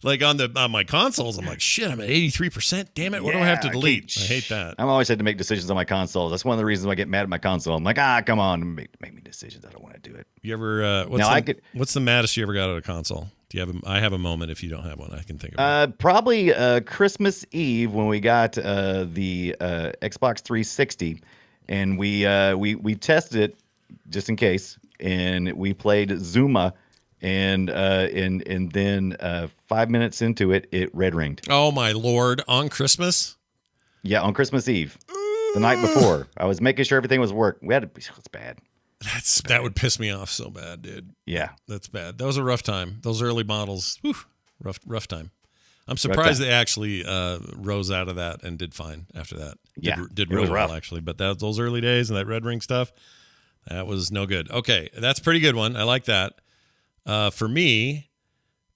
Speaker 1: Like on my consoles, I'm like, shit, I'm at 83%. Damn it, what do I have to delete? I hate that.
Speaker 3: I'm always had to make decisions on my consoles. That's one of the reasons why I get mad at my console. I'm like, come on, make me decisions. I don't want to do it.
Speaker 1: You ever? What's the maddest you ever got out of a console? Do you have? I have a moment. If you don't have one, I can think of it.
Speaker 3: Probably Christmas Eve when we got the Xbox 360, and we tested it just in case, and we played Zuma. And then 5 minutes into it, it red ringed.
Speaker 1: Oh my Lord! On Christmas?
Speaker 3: Yeah, on Christmas Eve, the night before. I was making sure everything was working. It's bad.
Speaker 1: That would piss me off so bad, dude.
Speaker 3: Yeah,
Speaker 1: that's bad. That was a rough time. Those early models, rough time. I'm surprised they actually rose out of that and did fine after that. Did really well actually. But those early days and that red ring stuff, that was no good. Okay, that's a pretty good one. I like that. For me,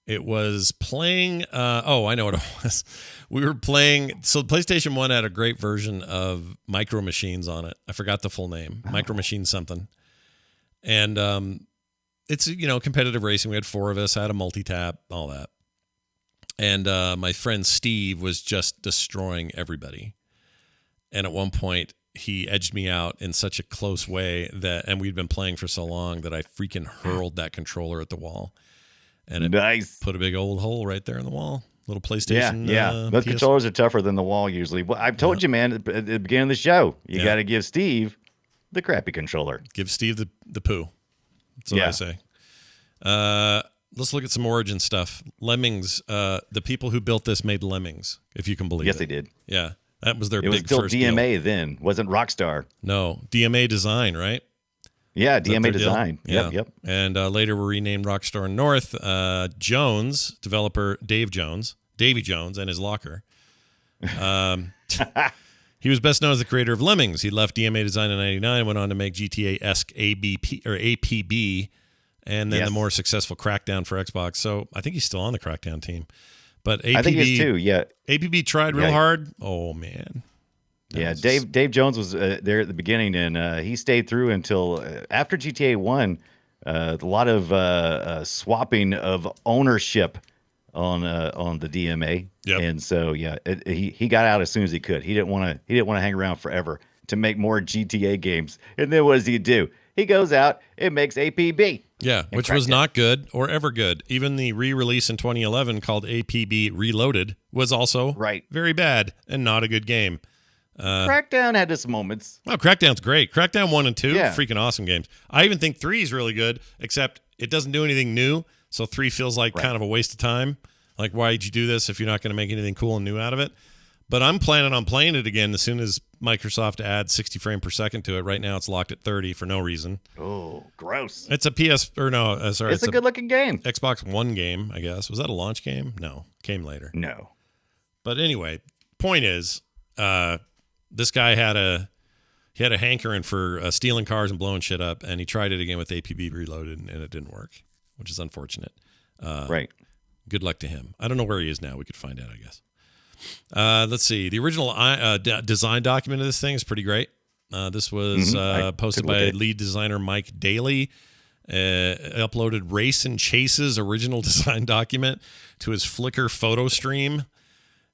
Speaker 1: it was playing. I know what it was. We were playing. So the PlayStation 1 had a great version of Micro Machines on it. I forgot the full name. Micro Machines something. And it's competitive racing. We had 4 of us. I had a multi-tap, all that. And my friend Steve was just destroying everybody. And at one point, he edged me out in such a close way and we'd been playing for so long that I freaking hurled that controller at the wall. And it put a big old hole right there in the wall. Little PlayStation.
Speaker 3: Yeah. Those controllers are tougher than the wall usually. Well, I've told you, man, at the beginning of the show, you got to give Steve the crappy controller.
Speaker 1: Give Steve the poo. That's what I say. Let's look at some origin stuff. Lemmings. The people who built this made Lemmings, if you can believe it.
Speaker 3: Yes, they did.
Speaker 1: Yeah. That was their
Speaker 3: big
Speaker 1: first deal.
Speaker 3: It was still DMA then. Wasn't Rockstar.
Speaker 1: No. DMA Design, right?
Speaker 3: Yeah, DMA Design.
Speaker 1: Yeah.
Speaker 3: Yep.
Speaker 1: And later were renamed Rockstar North. Jones, developer Davy Jones, and his locker. He was best known as the creator of Lemmings. He left DMA Design in 1999, went on to make GTA-esque APB, and then the more successful Crackdown for Xbox. So I think he's still on the Crackdown team. But APB,
Speaker 3: I think he is too, yeah.
Speaker 1: APB tried real hard. Oh, man.
Speaker 3: Dave Jones was there at the beginning, and he stayed through until after GTA 1. A lot of swapping of ownership on the DMA, and so he got out as soon as he could. He didn't want to hang around forever to make more GTA games. And then what does he do? He goes out and makes APB.
Speaker 1: Yeah, which was not good or ever good. Even the re-release in 2011 called APB Reloaded was also very bad and not a good game.
Speaker 3: Crackdown had its moments.
Speaker 1: Oh, Crackdown's great. Crackdown 1 and 2, freaking awesome games. I even think 3 is really good, except it doesn't do anything new, so 3 feels like kind of a waste of time. Like, why did you do this if you're not going to make anything cool and new out of it? But I'm planning on playing it again as soon as Microsoft adds 60 frames per second to it. Right now, it's locked at 30 for no reason.
Speaker 3: Oh, gross.
Speaker 1: It's a it's
Speaker 3: a good-looking game.
Speaker 1: Xbox One game, I guess. Was that a launch game? No, came later.
Speaker 3: No.
Speaker 1: But anyway, point is, this guy he had a hankering for stealing cars and blowing shit up, and he tried it again with APB Reloaded, and it didn't work, which is unfortunate.
Speaker 3: Right.
Speaker 1: Good luck to him. I don't know where he is now. We could find out, I guess. Let's see. The original design document of this thing is pretty great. This was posted by lead designer Mike Daly. Uploaded Race and Chase's original design document to his Flickr photo stream.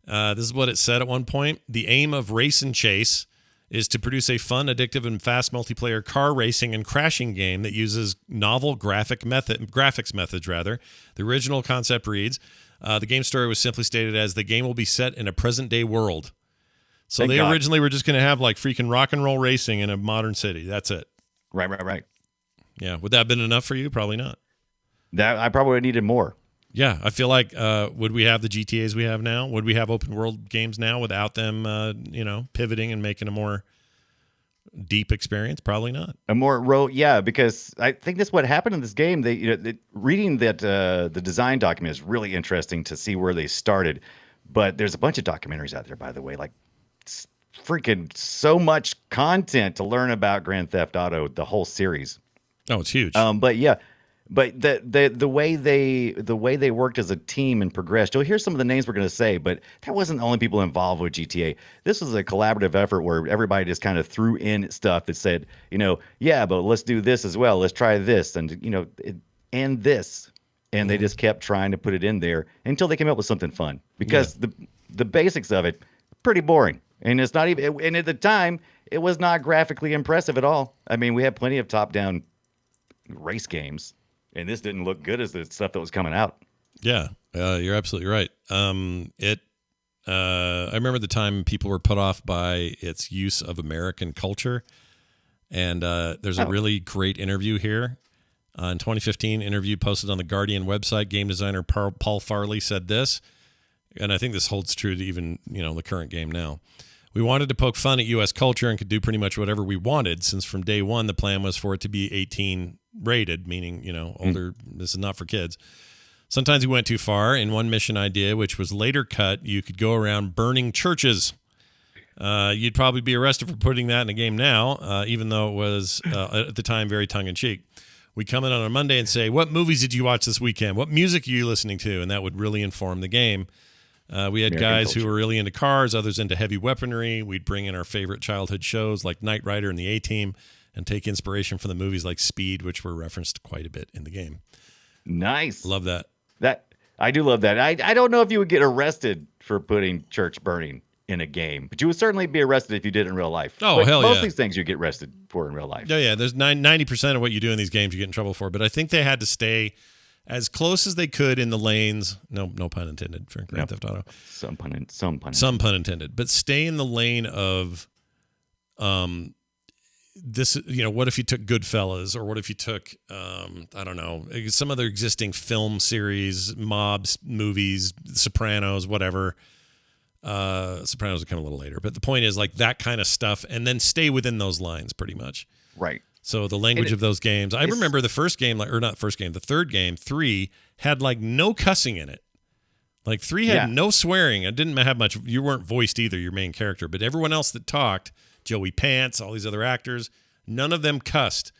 Speaker 1: This is what it said at one point. The aim of Race and Chase is to produce a fun, addictive, and fast multiplayer car racing and crashing game that uses novel graphics methods. The original concept reads, the game story was simply stated as the game will be set in a present-day world. So they originally were just going to have like freaking rock and roll racing in a modern city. That's it.
Speaker 3: Right.
Speaker 1: Yeah. Would that have been enough for you? Probably not.
Speaker 3: That I probably needed more.
Speaker 1: Yeah, I feel like would we have the GTAs we have now? Would we have open world games now without them, pivoting and making a more deep experience? Probably not.
Speaker 3: A more because I think that's what happened in this game. Reading that the design document is really interesting to see where they started. But there's a bunch of documentaries out there, by the way, like freaking so much content to learn about Grand Theft Auto, the whole series.
Speaker 1: Oh, it's huge.
Speaker 3: But the way they worked as a team and progressed, you'll hear some of the names we're going to say, but that wasn't the only people involved with GTA. This was a collaborative effort where everybody just kind of threw in stuff that said, but let's do this as well. Let's try this and and this, and they just kept trying to put it in there until they came up with something fun. Because the basics of it, pretty boring, and it's not even. And at the time, it was not graphically impressive at all. I mean, we had plenty of top-down race games. And this didn't look good as the stuff that was coming out. Yeah,
Speaker 1: you're absolutely right. I remember the time people were put off by its use of American culture. And there's a really great interview here. In 2015, interview posted on the Guardian website, game designer Paul Farley said this, and I think this holds true to even the current game now. We wanted to poke fun at U.S. culture and could do pretty much whatever we wanted, since from day one the plan was for it to be 18 rated, meaning older. This is not for kids. Sometimes we went too far. In one mission idea, which was later cut, you could go around burning churches. You'd probably be arrested for putting that in a game now, even though it was at the time very tongue-in-cheek. We'd come in on a Monday and say, what movies did you watch this weekend? What music are you listening to? And that would really inform the game. We had guys who were really into cars, others into heavy weaponry. We'd bring in our favorite childhood shows like Knight Rider and the A-Team and take inspiration from the movies like Speed, which were referenced quite a bit in the game.
Speaker 3: Nice.
Speaker 1: Love that.
Speaker 3: I do love that. I don't know if you would get arrested for putting church burning in a game, but you would certainly be arrested if you did it in real life.
Speaker 1: Oh,
Speaker 3: but
Speaker 1: hell yeah.
Speaker 3: Most of these things you get arrested for in real life.
Speaker 1: Yeah. There's 90% of what you do in these games you get in trouble for, but I think they had to stay as close as they could in the lanes. No pun intended for Grand Theft Auto.
Speaker 3: Some pun intended. But stay in the lane of this. What if you took Goodfellas, or what if you took I don't know, some other existing film series, mobs movies, Sopranos, whatever. Sopranos will come a little later, but the point is like that kind of stuff, and then stay within those lines pretty much. Right.
Speaker 1: So the language of those games, I remember the first game, the third game, 3 had like no cussing in it. Like 3 had no swearing. It didn't have much. You weren't voiced either, your main character, but everyone else that talked, Joey Pants, all these other actors, none of them cussed.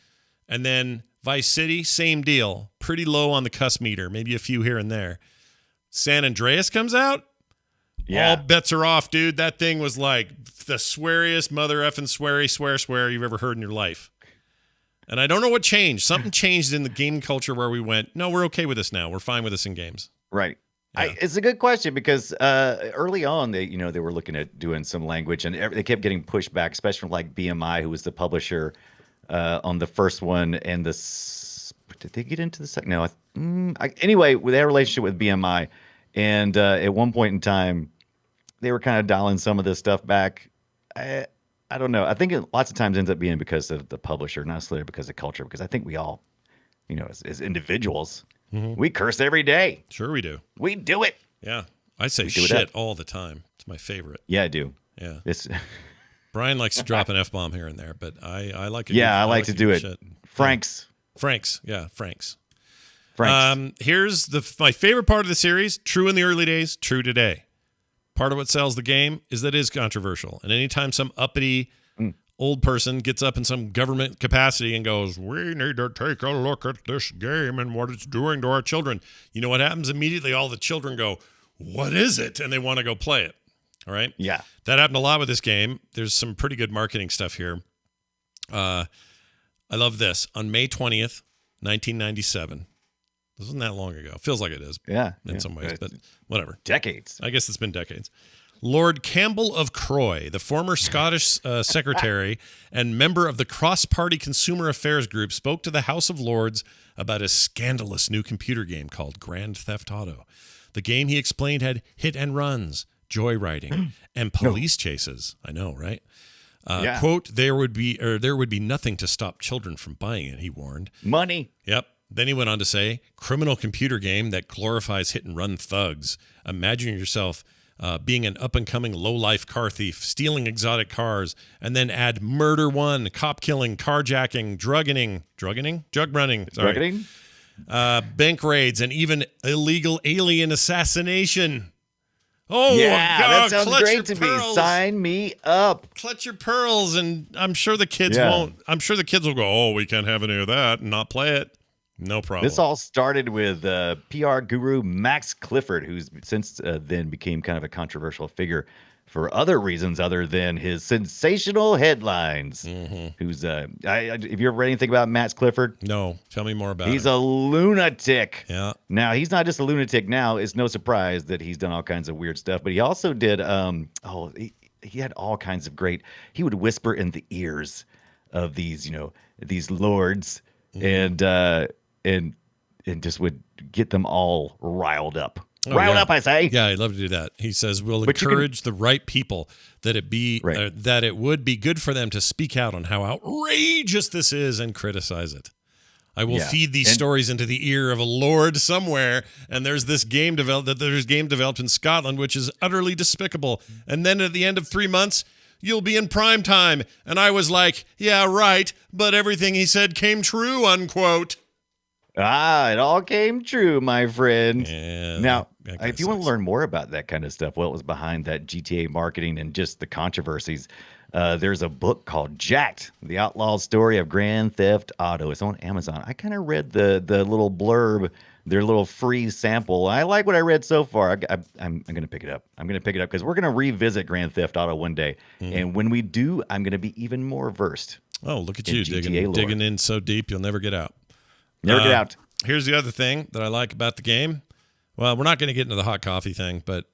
Speaker 1: And then Vice City, same deal. Pretty low on the cuss meter, maybe a few here and there. San Andreas comes out. Yeah. All bets are off, dude. That thing was like the sweariest mother effing swear you've ever heard in your life. And I don't know what changed. Something changed in the game culture where we went, no, we're okay with this now. We're fine with this in games.
Speaker 3: Right.
Speaker 1: Yeah.
Speaker 3: It's a good question because early on they were looking at doing some language, and they kept getting pushed back, especially from like BMI, who was the publisher on the first one. And did they get into the second? No. Anyway, they had a relationship with BMI, and at one point in time, they were kind of dialing some of this stuff back. I don't know. I think it lots of times ends up being because of the publisher, not necessarily because of culture. Because I think we all, as individuals, we curse every day.
Speaker 1: Sure, we do.
Speaker 3: We do it.
Speaker 1: Yeah, I say shit all the time. It's my favorite.
Speaker 3: Yeah, I do.
Speaker 1: Yeah.
Speaker 3: Brian
Speaker 1: likes to drop an F-bomb here and there, but I like it.
Speaker 3: Yeah, I like to do it. Shit. Franks.
Speaker 1: Yeah, Franks.
Speaker 3: Here's
Speaker 1: my favorite part of the series. True in the early days, true today. Part of what sells the game is that it is controversial. And anytime some uppity, old person gets up in some government capacity and goes, "We need to take a look at this game and what it's doing to our children." You know what happens? Immediately all the children go, "What is it?" And they want to go play it. All right?
Speaker 3: Yeah.
Speaker 1: That happened a lot with this game. There's some pretty good marketing stuff here. I love this. On May 20th, 1997. This wasn't that long ago. Feels like it is.
Speaker 3: Yeah.
Speaker 1: In some ways, but whatever.
Speaker 3: Decades.
Speaker 1: I guess it's been decades. Lord Campbell of Croy, the former Scottish secretary and member of the cross-party consumer affairs group, spoke to the House of Lords about a scandalous new computer game called Grand Theft Auto. The game, he explained, had hit and runs, joyriding, and police chases. I know, right? Quote, there would be nothing to stop children from buying it, he warned.
Speaker 3: Money.
Speaker 1: Yep. Then he went on to say, criminal computer game that glorifies hit-and-run thugs. Imagine yourself being an up-and-coming low-life car thief, stealing exotic cars, and then add murder one, cop killing, carjacking, drug running, bank raids, and even illegal alien assassination. Oh,
Speaker 3: yeah,
Speaker 1: God,
Speaker 3: that sounds great to me. Sign me up.
Speaker 1: Clutch your pearls, and I'm sure the kids won't. I'm sure the kids will go, "Oh, we can't have any of that," and not play it. No problem.
Speaker 3: This all started with PR guru Max Clifford, who's since then became kind of a controversial figure for other reasons other than his sensational headlines.
Speaker 1: Mm-hmm.
Speaker 3: Who's if you ever read anything about Max Clifford?
Speaker 1: No, tell me more about
Speaker 3: He's
Speaker 1: it.
Speaker 3: a lunatic.
Speaker 1: Yeah.
Speaker 3: Now, he's not just a lunatic now. It's no surprise that he's done all kinds of weird stuff, but he also did he had all kinds of great. He would whisper in the ears of these lords and just would get them all riled up. Riled up, I say.
Speaker 1: Yeah, I'd love to do that. He says, we'll encourage the right people that it would be good for them to speak out on how outrageous this is and criticize it. I will feed these stories into the ear of a lord somewhere, and there's this game developed in Scotland, which is utterly despicable. And then at the end of 3 months, you'll be in prime time. And I was like, yeah, right, but everything he said came true, unquote.
Speaker 3: It all came true, my friend.
Speaker 1: Yeah,
Speaker 3: now, if you want to learn more about that kind of stuff, what was behind that GTA marketing and just the controversies, there's a book called Jacked, The Outlaw Story of Grand Theft Auto. It's on Amazon. I kind of read the little blurb, their little free sample. I like what I read so far. I'm going to pick it up. I'm going to pick it up because we're going to revisit Grand Theft Auto one day. Mm-hmm. And when we do, I'm going to be even more versed.
Speaker 1: Oh, look at you digging in so deep you'll never get out.
Speaker 3: Never get out.
Speaker 1: Here's the other thing that I like about the game. Well, we're not going to get into the hot coffee thing, but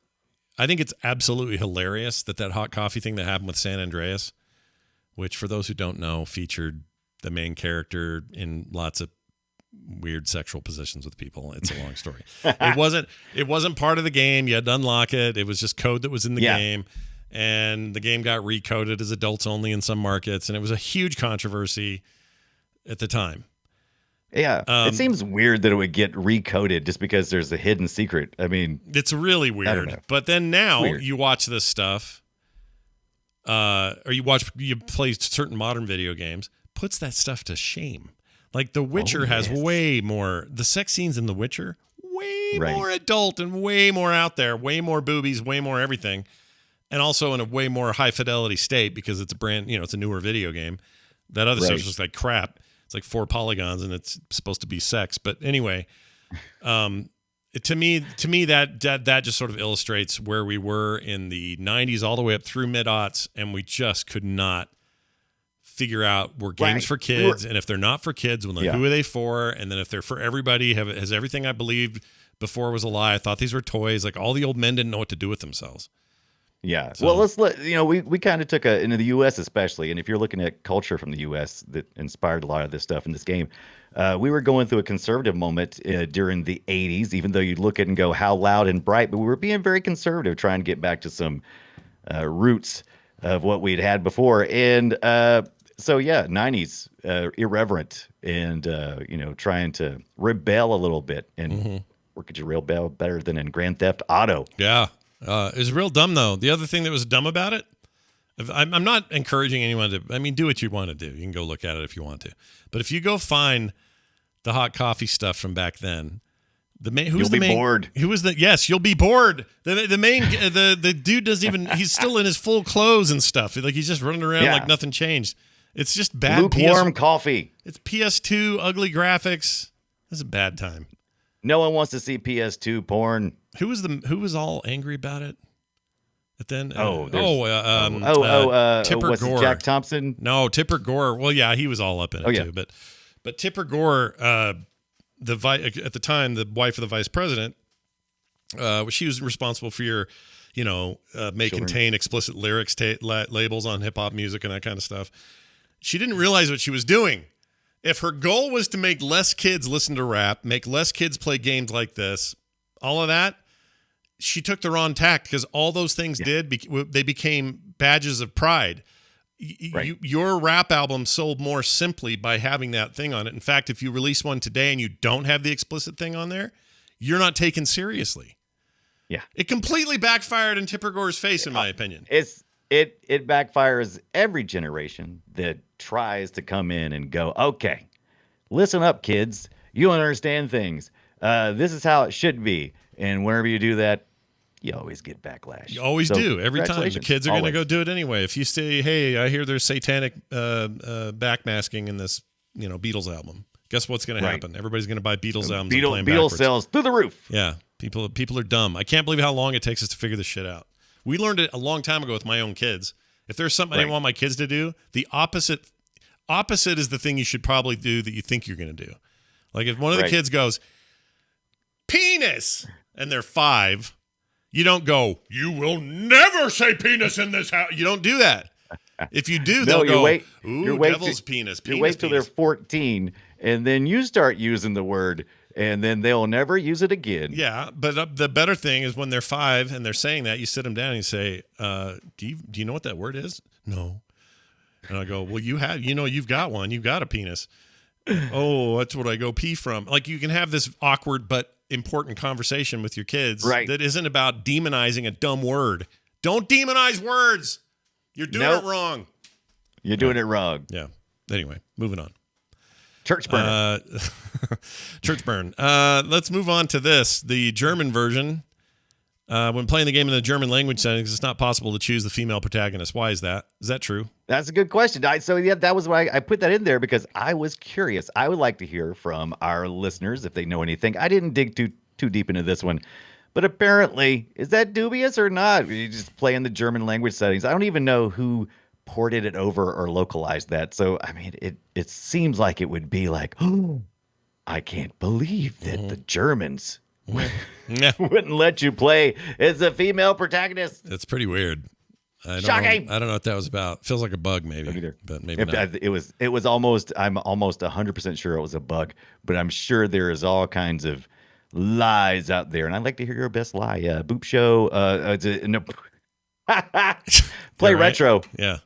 Speaker 1: I think it's absolutely hilarious that hot coffee thing that happened with San Andreas, which for those who don't know, featured the main character in lots of weird sexual positions with people. It's a long story. It wasn't part of the game. You had to unlock it. It was just code that was in the game. And the game got recoded as adults only in some markets. And it was a huge controversy at the time.
Speaker 3: Yeah, it seems weird that it would get recoded just because there's a hidden secret. I mean,
Speaker 1: it's really weird. But then now you watch this stuff, or you play certain modern video games, puts that stuff to shame. Like The Witcher has way more. The sex scenes in The Witcher more adult and way more out there, way more boobies, way more everything, and also in a way more high fidelity state because it's it's a newer video game. That other stuff's just like crap. It's like 4 polygons and it's supposed to be sex. But anyway, to me that just sort of illustrates where we were in the 90s all the way up through mid-aughts, and we just could not figure out were games for kids, and if they're not for kids, well, then who are they for? And then if they're for everybody, has everything I believed before was a lie. I thought these were toys. Like all the old men didn't know what to do with themselves.
Speaker 3: Yeah. So, well, we kind of took into the U.S. especially, and if you're looking at culture from the U.S. that inspired a lot of this stuff in this game, we were going through a conservative moment during the 80s, even though you'd look at it and go, how loud and bright, but we were being very conservative, trying to get back to some roots of what we'd had before. And 90s, irreverent and, trying to rebel a little bit. And where could you rebel better than in Grand Theft Auto?
Speaker 1: Yeah. It was real dumb, though. The other thing that was dumb about it, I'm not encouraging anyone to, do what you want to do. You can go look at it if you want to. But if you go find the hot coffee stuff from back then, The main,
Speaker 3: You'll be bored.
Speaker 1: Who was the? Yes, you'll be bored. The main the dude doesn't even. He's still in his full clothes and stuff. Like he's just running around like nothing changed. It's just bad.
Speaker 3: Lukewarm coffee.
Speaker 1: It's PS2 ugly graphics. This is a bad time.
Speaker 3: No one wants to see PS2 porn.
Speaker 1: Who was all angry about it? But then
Speaker 3: Tipper
Speaker 1: Gore.
Speaker 3: It Jack Thompson?
Speaker 1: No, Tipper Gore. Well, yeah, he was all up in it too. But Tipper Gore, at the time, the wife of the vice president, she was responsible for your, may contain explicit lyrics labels on hip hop music and that kind of stuff. She didn't realize what she was doing. If her goal was to make less kids listen to rap, make less kids play games like this, all of that, she took the wrong tack because all those things they became badges of pride. Your rap album sold more simply by having that thing on it. In fact, if you release one today and you don't have the explicit thing on there, you're not taken seriously. Yeah. It completely backfired in Tipper Gore's face, in my opinion.
Speaker 3: It backfires every generation that tries to come in and go, okay, listen up, kids. You don't understand things. This is how it should be. And whenever you do that, you always get backlash.
Speaker 1: You always do. Every time. The kids are going to go do it anyway. If you say, hey, I hear there's satanic backmasking in this Beatles album, guess what's going to happen? Everybody's going to buy Beatles albums and play them
Speaker 3: Beatles
Speaker 1: backwards.
Speaker 3: Sales through the roof.
Speaker 1: Yeah. People are dumb. I can't believe how long it takes us to figure this shit out. We learned it a long time ago with my own kids. If there's something I didn't want my kids to do, the opposite is the thing you should probably do that you think you're going to do. Like if one of the kids goes, penis, and they're 5, you don't go, you will never say penis in this house. You don't do that. If you do, they'll go, devil's penis.
Speaker 3: You wait till they're 14, and then you start using the word, and then they'll never use it again.
Speaker 1: Yeah, but the better thing is when they're 5 and they're saying that, you sit them down and you say, do you know what that word is? No. And I go, well, you've got one. You've got a penis. Oh, that's what I go pee from. Like you can have this awkward but important conversation with your kids that isn't about demonizing a dumb word. Don't demonize words. You're doing it wrong.
Speaker 3: You're doing it wrong.
Speaker 1: Yeah. Anyway, moving on.
Speaker 3: Church burn.
Speaker 1: Church burn. Let's move on to this. The German version. When playing the game in the German language settings, it's not possible to choose the female protagonist. Why is that? Is that true?
Speaker 3: That's a good question. That was why I put that in there because I was curious. I would like to hear from our listeners if they know anything. I didn't dig too deep into this one, but apparently, is that dubious or not? You just play in the German language settings. I don't even know who ported it over or localized that. So, I mean, it seems like it would be like, oh, I can't believe that the Germans wouldn't let you play as a female protagonist.
Speaker 1: It's pretty weird.
Speaker 3: Shocking.
Speaker 1: I don't know what that was about. Feels like a bug, maybe, but maybe not.
Speaker 3: It was almost. I'm almost 100% sure it was a bug, but I'm sure there is all kinds of lies out there, and I'd like to hear your best lie. Boop show. Play retro.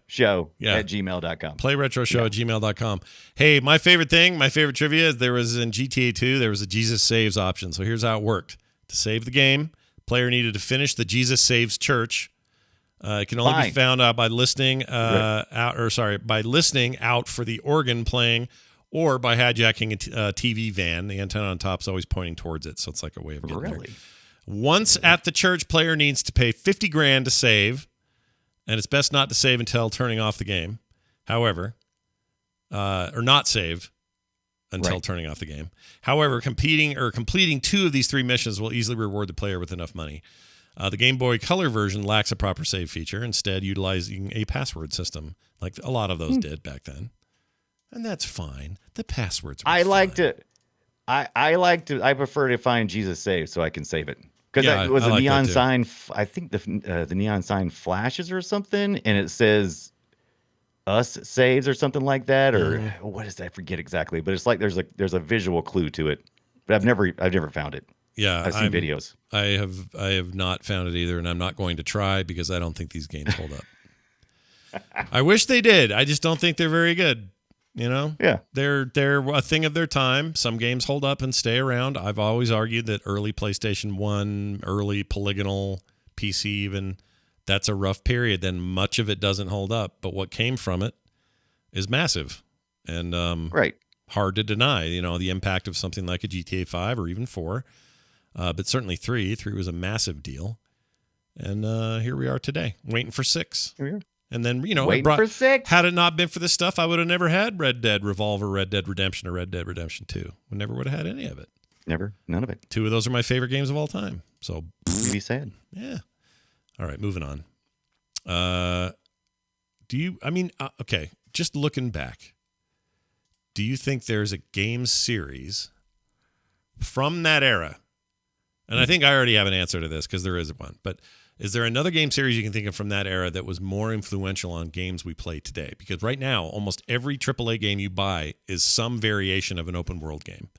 Speaker 3: Show at gmail.com.
Speaker 1: Play retro show at gmail.com. Hey, my favorite trivia is there was in GTA 2, there was a Jesus Saves option. So here's how it worked. To save the game, player needed to finish the Jesus Saves church. It can only be found out by listening by listening out for the organ playing or by hijacking a TV van. The antenna on top is always pointing towards it, so it's like a way of getting there. Once at the church, player needs to pay $50,000 to save, and it's best not to save until turning off the game. However, or not save until turning off the game. However, completing 2 of these 3 missions will easily reward the player with enough money. The Game Boy Color version lacks a proper save feature, instead utilizing a password system, like a lot of those did back then. And that's fine. The passwords were fine.
Speaker 3: I prefer to find Jesus Save so I can save it. Because it was a neon sign. I think the neon sign flashes or something, and it says us saves or something like that, or what is that? I forget exactly, but it's like there's a visual clue to it. But I've never found it.
Speaker 1: Yeah,
Speaker 3: I've seen videos.
Speaker 1: I have not found it either, and I'm not going to try because I don't think these games hold up. I wish they did. I just don't think they're very good.
Speaker 3: Yeah,
Speaker 1: they're a thing of their time. Some games hold up and stay around. I've always argued that early PlayStation 1, early polygonal PC even, that's a rough period. Then much of it doesn't hold up, but what came from it is massive and hard to deny. The impact of something like a GTA 5 or even 4 But certainly 3 was a massive deal. And here we are today, waiting for 6.
Speaker 3: Here we are.
Speaker 1: And then,
Speaker 3: Waiting for 6.
Speaker 1: Had it not been for this stuff, I would have never had Red Dead Revolver, Red Dead Redemption, or Red Dead Redemption 2. We never would have had any of it.
Speaker 3: Never. None of it.
Speaker 1: 2 of those are my favorite games of all time. So,
Speaker 3: Really sad.
Speaker 1: yeah. All right, moving on. Okay, just looking back, do you think there's a game series from that era? And I think I already have an answer to this because there is one. But is there another game series you can think of from that era that was more influential on games we play today? Because right now, almost every AAA game you buy is some variation of an open world game,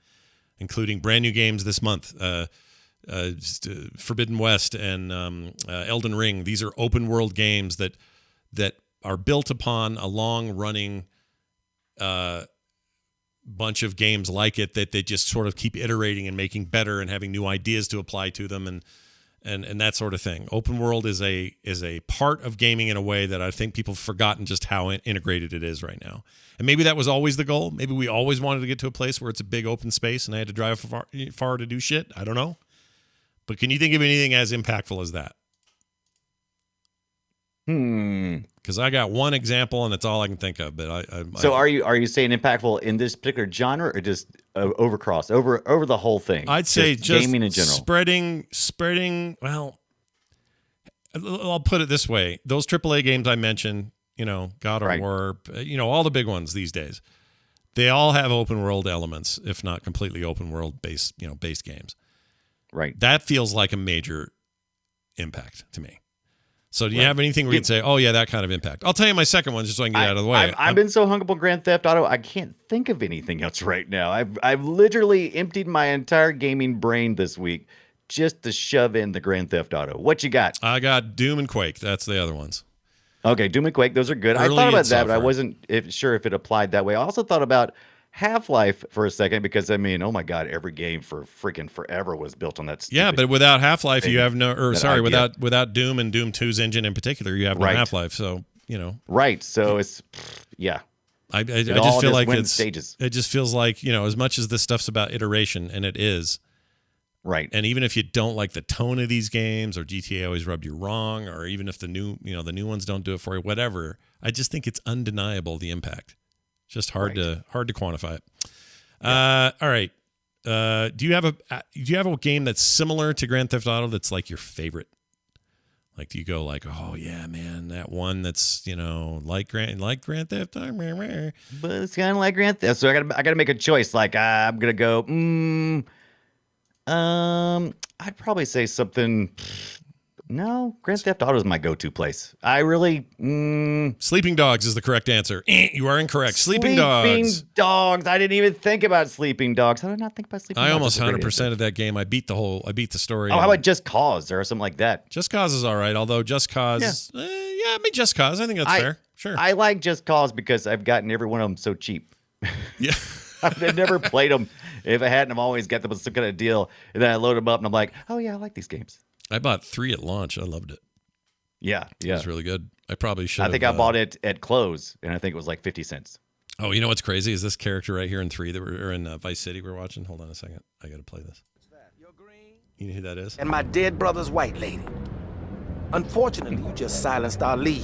Speaker 1: including brand new games this month. Forbidden West and Elden Ring. These are open world games that are built upon a long running bunch of games like it that they just sort of keep iterating and making better and having new ideas to apply to them and that sort of thing. Open world is a part of gaming in a way that I think people have forgotten just how integrated it is right now. And maybe that was always the goal. Maybe we always wanted to get to a place where it's a big open space and I had to drive far to do shit. I don't know. But can you think of anything as impactful as that? Because I got one example and it's all I can think of. But
Speaker 3: are you saying impactful in this particular genre or just over the whole thing?
Speaker 1: I'd say just
Speaker 3: gaming in general.
Speaker 1: Spreading. Well, I'll put it this way: those AAA games I mentioned, God of War, all the big ones these days, they all have open world elements, if not completely open world based games.
Speaker 3: Right.
Speaker 1: That feels like a major impact to me. So do you have anything where you'd say, oh, yeah, that kind of impact? I'll tell you my second one just so I can get out of the way.
Speaker 3: I've been so hung up on Grand Theft Auto, I can't think of anything else right now. I've literally emptied my entire gaming brain this week just to shove in the Grand Theft Auto. What you got?
Speaker 1: I got Doom and Quake. That's the other ones.
Speaker 3: Okay, Doom and Quake, those are good. I thought about that, but I wasn't sure if it applied that way. I also thought about Half-Life for a second because, oh my God, every game for freaking forever was built on that.
Speaker 1: Yeah, but without Half-Life, you have without Doom and Doom 2's engine in particular, you have no Half-Life. So,
Speaker 3: Right. So it's, yeah.
Speaker 1: I just feel like
Speaker 3: stages.
Speaker 1: It just feels like, as much as this stuff's about iteration, and it is.
Speaker 3: Right.
Speaker 1: And even if you don't like the tone of these games, or GTA always rubbed you wrong, or even if the new ones don't do it for you, whatever, I just think it's undeniable the impact. Just hard to quantify it. Yeah. All right. Do you have a game that's similar to Grand Theft Auto that's like your favorite? Like, do you go like, oh yeah, man, that one that's like Grand Theft Auto,
Speaker 3: but it's kind of like Grand Theft. So I gotta make a choice. Like I'm gonna go. I'd probably say something. No, Grand Theft Auto is my go-to place. I really...
Speaker 1: Sleeping Dogs is the correct answer. You are incorrect. Sleeping Dogs.
Speaker 3: Sleeping Dogs. I didn't even think about Sleeping Dogs. How did I not think about Sleeping Dogs?
Speaker 1: I almost 100% of that game. I beat the story.
Speaker 3: Oh, how about Just Cause or something like that?
Speaker 1: Just Cause is all right, although Just Cause... Yeah, Just Cause. I think that's fair. Sure.
Speaker 3: I like Just Cause because I've gotten every one of them so cheap.
Speaker 1: Yeah.
Speaker 3: I've never played them. If I hadn't, I've always got them with some kind of deal. And then I load them up and I'm like, oh yeah, I like these games.
Speaker 1: I bought 3 at launch. I loved it.
Speaker 3: Yeah.
Speaker 1: It was really good. I probably should.
Speaker 3: I think I bought it at close, and I think it was like 50 cents.
Speaker 1: Oh, you know what's crazy is this character right here in 3 that we're in Vice City. We're watching. Hold on a second. I got to play this. You know who that is?
Speaker 6: And my dead brother's white lady. Unfortunately, you just silenced our lead.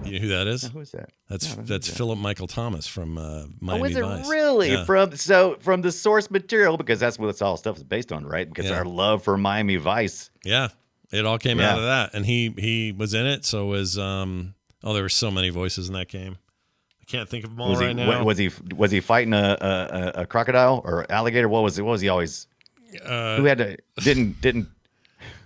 Speaker 1: You know who that is?
Speaker 3: Who is that?
Speaker 1: That's Philip Michael Thomas from Miami Vice.
Speaker 3: Oh, is it really?
Speaker 1: Yeah.
Speaker 3: From the source material, because that's what all stuff is based on, right? Because our love for Miami Vice.
Speaker 1: Yeah, it all came out of that, and he was in it. So was there were so many voices in that game. I can't think of them all right now.
Speaker 3: Was he fighting a crocodile or alligator? What was he always? Who had to didn't.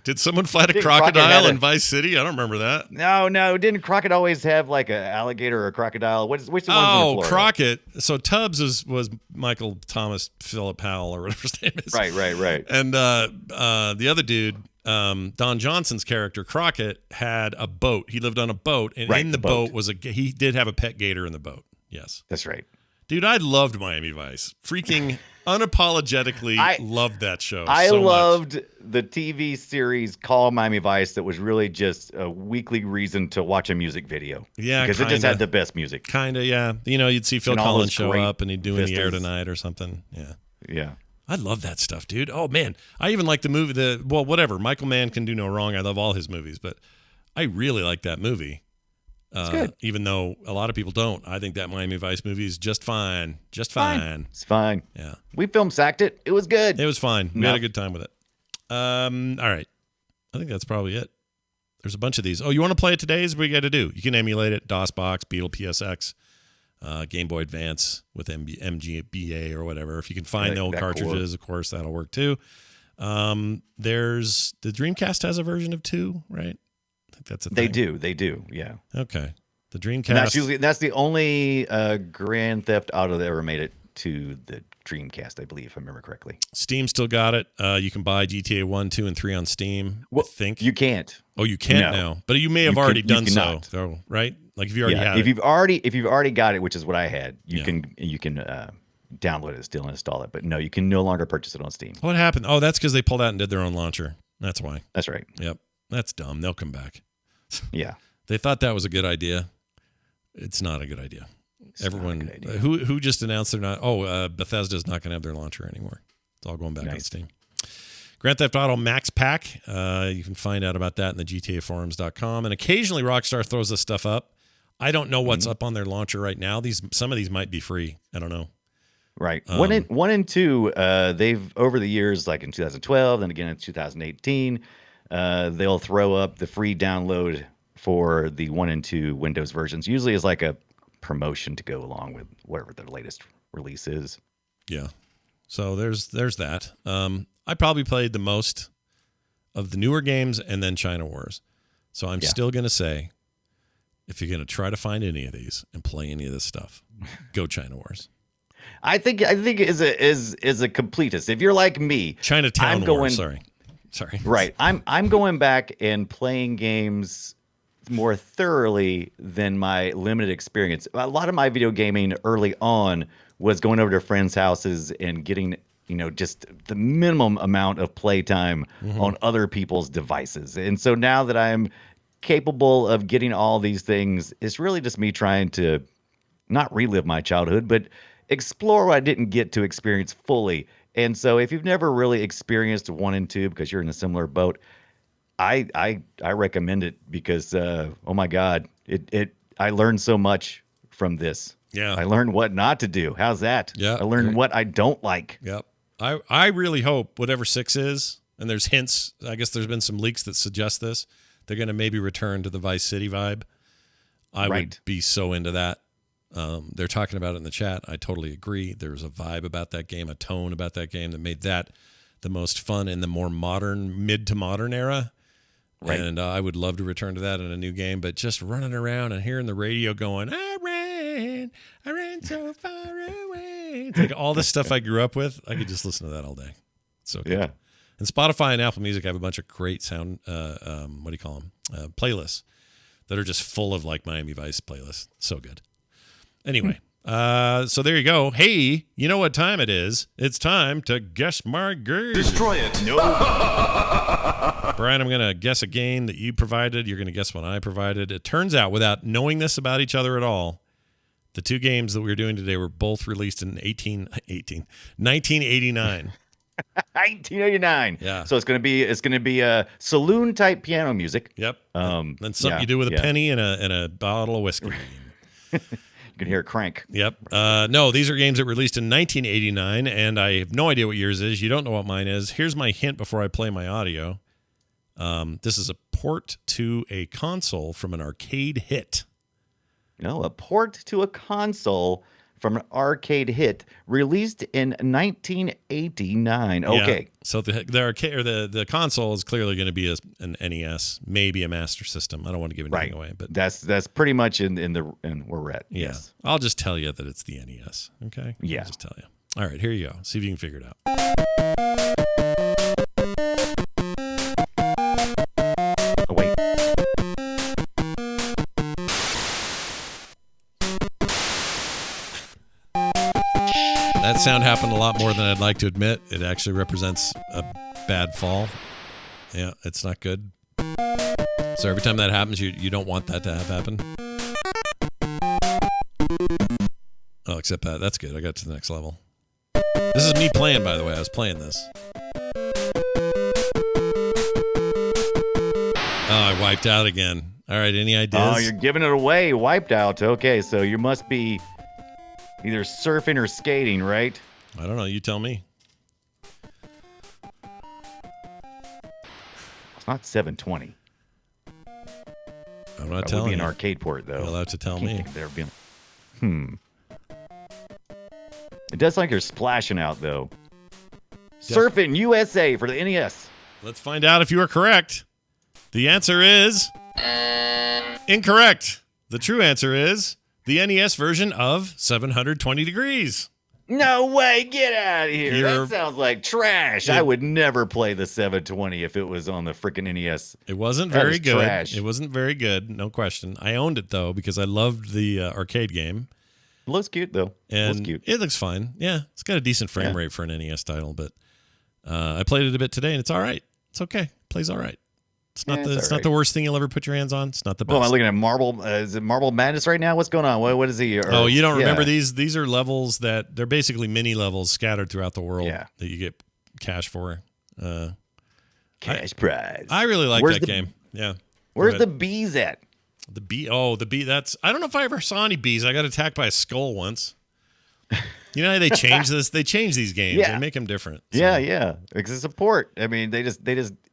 Speaker 1: Did someone fight a crocodile in Vice City? I don't remember that.
Speaker 3: No. Didn't Crockett always have like an alligator or a crocodile? Which the ones in Florida?
Speaker 1: Crockett. So Tubbs was Michael Thomas Philip Powell or whatever his name is.
Speaker 3: Right.
Speaker 1: And the other dude, Don Johnson's character, Crockett, had a boat. He lived on a boat, and in the boat was he did have a pet gator in the boat. Yes.
Speaker 3: That's right.
Speaker 1: Dude, I loved Miami Vice. Freaking unapologetically loved that show.
Speaker 3: I loved the TV series Call Miami Vice that was really just a weekly reason to watch a music video.
Speaker 1: Yeah,
Speaker 3: because it just had the best music.
Speaker 1: Kind of, yeah. You'd see Phil Collins show up and he'd do In the Air Tonight or something. Yeah.
Speaker 3: Yeah.
Speaker 1: I love that stuff, dude. Oh man, I even like the movie. Whatever. Michael Mann can do no wrong. I love all his movies, but I really like that movie.
Speaker 3: It's good.
Speaker 1: Even though a lot of people don't. I think that Miami Vice movie is just fine. Just fine.
Speaker 3: It's fine.
Speaker 1: Yeah.
Speaker 3: We film sacked it. It was good.
Speaker 1: It was fine. We had a good time with it. All right. I think that's probably it. There's a bunch of these. Oh, you want to play it today? Is what you got to do. You can emulate it. DOSBox, Beetle PSX, Game Boy Advance with MGBA or whatever. If you can find the old cartridges, of course, that'll work too. There's the Dreamcast has a version of 2, right? I think that's a thing.
Speaker 3: They do. Yeah.
Speaker 1: Okay. The Dreamcast.
Speaker 3: And that's the only Grand Theft Auto that ever made it to the Dreamcast, I believe, if I remember correctly.
Speaker 1: Steam still got it. You can buy GTA 1, 2, and 3 on Steam.
Speaker 3: Well,
Speaker 1: I think
Speaker 3: you can't.
Speaker 1: Oh, you can't now, but you may have already done so, though, right? Like if you already have
Speaker 3: if you've already got it, which is what I had, you can download it, still install it. But no, you can no longer purchase it on Steam.
Speaker 1: What happened? Oh, that's because they pulled out and did their own launcher. That's why.
Speaker 3: That's right.
Speaker 1: Yep, that's dumb. They'll come back.
Speaker 3: Yeah,
Speaker 1: they thought that was a good idea. It's not a good idea. Everyone who just announced they're not. Oh, Bethesda's not going to have their launcher anymore. It's all going back on Steam. Grand Theft Auto Max Pack. You can find out about that in the GTAforums.com. And occasionally Rockstar throws this stuff up. I don't know what's up on their launcher right now. Some of these might be free. I don't know.
Speaker 3: Right. 1 and 2, they've over the years, like in 2012, then again in 2018, they'll throw up the free download for the 1 and 2 Windows versions. Usually is like a promotion to go along with whatever the latest release is.
Speaker 1: Yeah. So there's that. I probably played the most of the newer games and then China Wars. So I'm still going to say, if you're going to try to find any of these and play any of this stuff, go China Wars.
Speaker 3: I think is a completist. If you're like me,
Speaker 1: Chinatown Wars. Sorry.
Speaker 3: Right. I'm going back and playing games more thoroughly than my limited experience. A lot of my video gaming early on was going over to friends' houses and getting, just the minimum amount of playtime on other people's devices. And so now that I'm capable of getting all these things, it's really just me trying to not relive my childhood, but explore what I didn't get to experience fully. And so if you've never really experienced 1 and 2 because you're in a similar boat, I recommend it because oh my God, I learned so much from this.
Speaker 1: Yeah.
Speaker 3: I learned what not to do. How's that?
Speaker 1: Yeah.
Speaker 3: I learned what I don't like.
Speaker 1: Yep. I really hope whatever 6 is, and there's hints, I guess there's been some leaks that suggest this, they're going to maybe return to the Vice City vibe. I would be so into that. They're talking about it in the chat. I totally agree. There's a vibe about that game, a tone about that game that made that the most fun in the more modern, mid to modern era. Right. And I would love to return to that in a new game, but just running around and hearing the radio going, I ran so far away. It's like all this stuff I grew up with. I could just listen to that all day. So good. Yeah. And Spotify and Apple Music have a bunch of great sound, playlists that are just full of like Miami Vice playlists. So good. Anyway, so there you go. Hey, you know what time it is? It's time to guess my game.
Speaker 5: Destroy it.
Speaker 3: No.
Speaker 1: Brian, I'm going to guess a game that you provided. You're going to guess one I provided. It turns out, without knowing this about each other at all, the two games that we were doing today were both released in 1989.
Speaker 3: 1989.
Speaker 1: Yeah.
Speaker 3: So it's gonna be a saloon type piano music.
Speaker 1: Yep. Then something you do with a penny and a bottle of whiskey.
Speaker 3: You can hear it crank.
Speaker 1: Yep. No, these are games that were released in 1989, and I have no idea what yours is. You don't know what mine is. Here's my hint before I play my audio. This is a port to a console from an arcade hit.
Speaker 3: No, a port to a console from an arcade hit released in 1989. Okay.
Speaker 1: Yeah. So the arcade or the console is clearly going to be an NES, maybe a Master System. I don't want to give anything away, but
Speaker 3: that's pretty much in where we're at.
Speaker 1: Yeah. Yes. I'll just tell you that it's the NES. Okay.
Speaker 3: Yeah.
Speaker 1: I'll just tell you. All right, here you go. See if you can figure it out.
Speaker 3: Oh, wait.
Speaker 1: That sound happened a lot more than I'd like to admit. It actually represents a bad fall. Yeah, it's not good. So every time that happens, you don't want that to have happen. Oh, except that. That's good. I got to the next level. This is me playing, by the way. I was playing this. Oh, I wiped out again. All right, any ideas?
Speaker 3: Oh, you're giving it away. Wiped out. Okay, so you must be either surfing or skating, right?
Speaker 1: I don't know. You tell me.
Speaker 3: It's not 720.
Speaker 1: I'm not
Speaker 3: That would
Speaker 1: telling
Speaker 3: be an
Speaker 1: you.
Speaker 3: arcade port, though.
Speaker 1: You're allowed to tell
Speaker 3: Can't
Speaker 1: me.
Speaker 3: think there being. It does sound like you're splashing out, though. Surfing USA for the NES.
Speaker 1: Let's find out if you are correct. The answer is incorrect. The true answer is the NES version of 720 Degrees.
Speaker 3: No way! Get out of here!
Speaker 1: You're-
Speaker 3: That sounds like trash. I would never play the 720 if it was on the freaking NES.
Speaker 1: It wasn't
Speaker 3: That
Speaker 1: very
Speaker 3: is
Speaker 1: good.
Speaker 3: trash.
Speaker 1: It wasn't very good, no question. I owned it though because I loved the arcade game.
Speaker 3: It looks cute though.
Speaker 1: And
Speaker 3: looks cute.
Speaker 1: it looks fine. Yeah, it's got a decent frame rate for an NES title, but I played it a bit today and it's all right. It's okay. Plays all right. It's not
Speaker 3: Yeah,
Speaker 1: the
Speaker 3: it's
Speaker 1: not
Speaker 3: all
Speaker 1: the
Speaker 3: right.
Speaker 1: worst thing you'll ever put your hands on. It's not the best.
Speaker 3: Well, am I looking at Marble? Is it Marble Madness right now? What's going on? What is he?
Speaker 1: Oh, you don't remember these? These are levels that they're basically mini levels scattered throughout the world that you get cash for.
Speaker 3: Cash prize.
Speaker 1: I really like
Speaker 3: Where's
Speaker 1: that
Speaker 3: the-
Speaker 1: game. Yeah.
Speaker 3: Where's the bees at?
Speaker 1: The bee? Oh, the bee. That's. I don't know if I ever saw any bees. I got attacked by a skull once. You know how they change this? They change these games.
Speaker 3: Yeah.
Speaker 1: They make them different. So.
Speaker 3: Yeah. It's a port. I mean, they just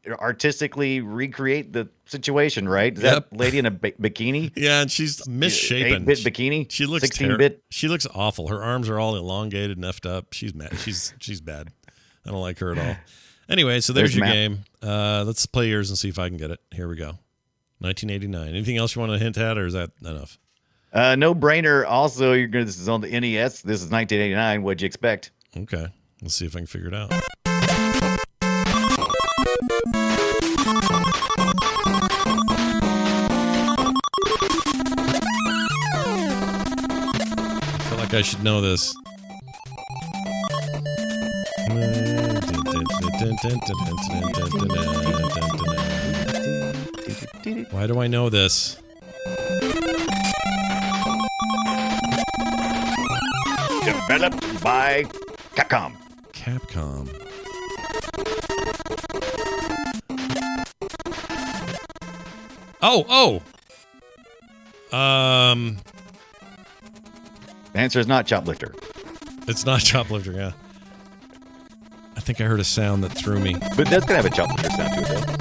Speaker 3: artistically recreate the situation, right? Is that lady in a bikini?
Speaker 1: Yeah, and she's misshapen.
Speaker 3: 8-bit bikini.
Speaker 1: She looks
Speaker 3: 16-bit.
Speaker 1: She looks awful. Her arms are all elongated and effed up. She's mad. She's bad. I don't like her at all. Anyway, so there's your
Speaker 3: Matt.
Speaker 1: game. Let's play yours and see if I can get it. Here we go. 1989. Anything else you want to hint at, or is that enough?
Speaker 3: No brainer. Also, this is on the NES. This is 1989. What'd you expect?
Speaker 1: Okay, let's see if I can figure it out. I feel like I should know this. Why do I know this?
Speaker 3: Developed by Capcom.
Speaker 1: Capcom. Oh.
Speaker 3: The answer is not Choplifter.
Speaker 1: It's not Choplifter, yeah. I think I heard a sound that threw me.
Speaker 3: But that's gonna have a Choplifter sound to it, though.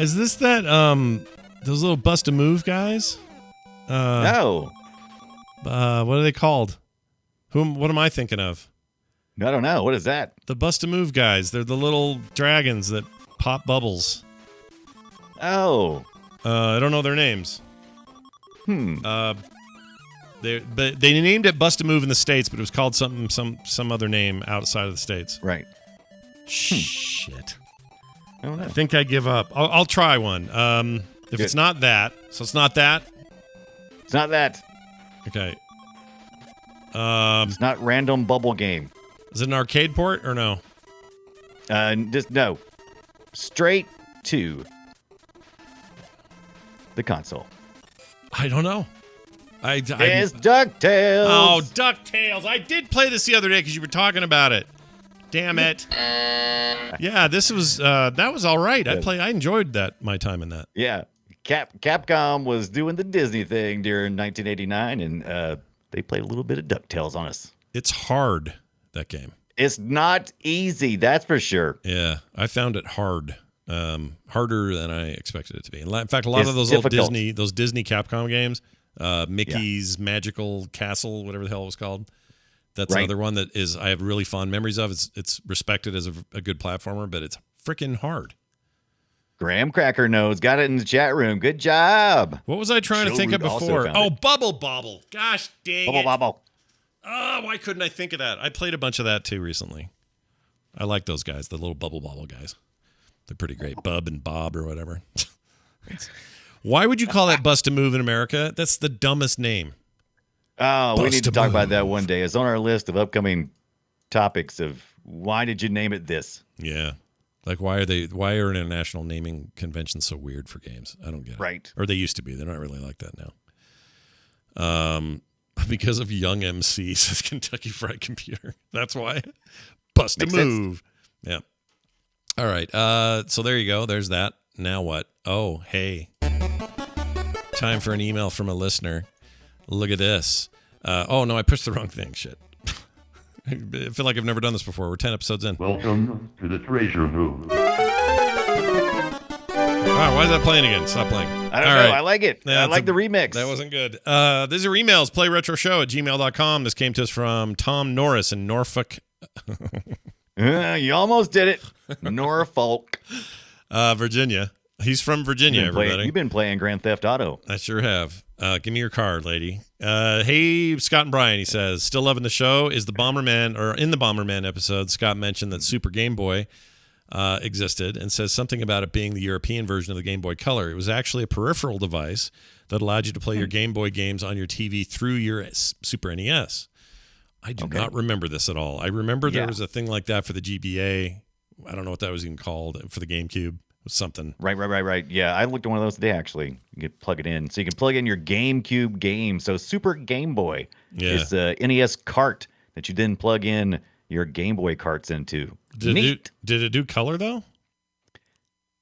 Speaker 1: Is this that those little bust a move guys?
Speaker 3: No.
Speaker 1: What are they called? What am I thinking of?
Speaker 3: I don't know. What is that?
Speaker 1: The bust a move guys. They're the little dragons that pop bubbles.
Speaker 3: Oh.
Speaker 1: I don't know their names. But they named it Bust a Move in the States, but it was called some other name outside of the States.
Speaker 3: Right.
Speaker 1: Shit.
Speaker 3: I don't know.
Speaker 1: I think I give up. I'll try one. If it's not that, so it's not that.
Speaker 3: It's not that.
Speaker 1: Okay.
Speaker 3: It's not random bubble game.
Speaker 1: Is it an arcade port or no?
Speaker 3: Just no. Straight to the console.
Speaker 1: I don't know.
Speaker 3: It's DuckTales.
Speaker 1: Oh, DuckTales. I did play this the other day because you were talking about it. Damn it. Yeah, this was that was all right. I enjoyed my time in that.
Speaker 3: Yeah. Capcom was doing the Disney thing during 1989, and they played a little bit of DuckTales on us.
Speaker 1: It's hard, that game.
Speaker 3: It's not easy, that's for sure.
Speaker 1: Yeah, I found it hard. Harder than I expected it to be. In fact, a lot of those
Speaker 3: difficult.
Speaker 1: old Disney Capcom games, Mickey's Magical Castle, whatever the hell it was called. That's another one that I have really fond memories of. It's respected as a good platformer, but it's freaking hard.
Speaker 3: Graham Cracker knows. Got it in the chat room. Good job.
Speaker 1: What was I trying to think of
Speaker 3: Root also
Speaker 1: before?
Speaker 3: found
Speaker 1: Oh,
Speaker 3: it.
Speaker 1: Bubble Bobble. Gosh dang
Speaker 3: Bubble
Speaker 1: it.
Speaker 3: Bobble.
Speaker 1: Oh, why couldn't I think of that? I played a bunch of that too recently. I like those guys, the little Bubble Bobble guys. They're pretty great. Bub and Bob or whatever. Why would you call that Bust a Move in America? That's the dumbest name.
Speaker 3: Oh, we
Speaker 1: Bust
Speaker 3: need to
Speaker 1: a
Speaker 3: talk about that
Speaker 1: move.
Speaker 3: one day. It's on our list of upcoming topics of why did you name it this?
Speaker 1: Yeah. Like, why are international naming conventions so weird for games? I don't get it.
Speaker 3: Right.
Speaker 1: Or they used to be. They're not really like that Because of Young MC, says Kentucky Fried Computer. That's why. Bust
Speaker 3: Makes
Speaker 1: a move. Yeah. All right. So there you go. There's that. Now what? Oh, hey. Time for an email from a listener. Look at this. Oh, no, I pushed the wrong thing. Shit. I feel like I've never done this before. We're 10 episodes in.
Speaker 7: Welcome to the treasure room.
Speaker 1: Oh, why is that playing again? Stop playing.
Speaker 3: I don't know. I like it.
Speaker 1: Yeah,
Speaker 3: I like the remix.
Speaker 1: That wasn't good. These are emails. PlayRetroShow@gmail.com. This came to us from Tom Norris in Norfolk.
Speaker 3: You almost did it. Norfolk.
Speaker 1: Virginia. He's from Virginia, everybody.
Speaker 3: You've been playing Grand Theft Auto.
Speaker 1: I sure have. Give me your card, lady. Hey, Scott and Brian, he says, still loving the show. Is the Bomberman, or in the Bomberman episode, Scott mentioned that Super Game Boy existed and says something about it being the European version of the Game Boy Color. It was actually a peripheral device that allowed you to play your Game Boy games on your TV through your Super NES. I do not remember this at all. I remember there was a thing like that for the GBA. I don't know what that was even called for the GameCube. It was something.
Speaker 3: Right. Yeah, I looked at one of those today, actually. You could plug it in. So you can plug in your GameCube game. So Super Game Boy is the NES cart that you then plug in your Game Boy carts into. Neat.
Speaker 1: Did it do color, though?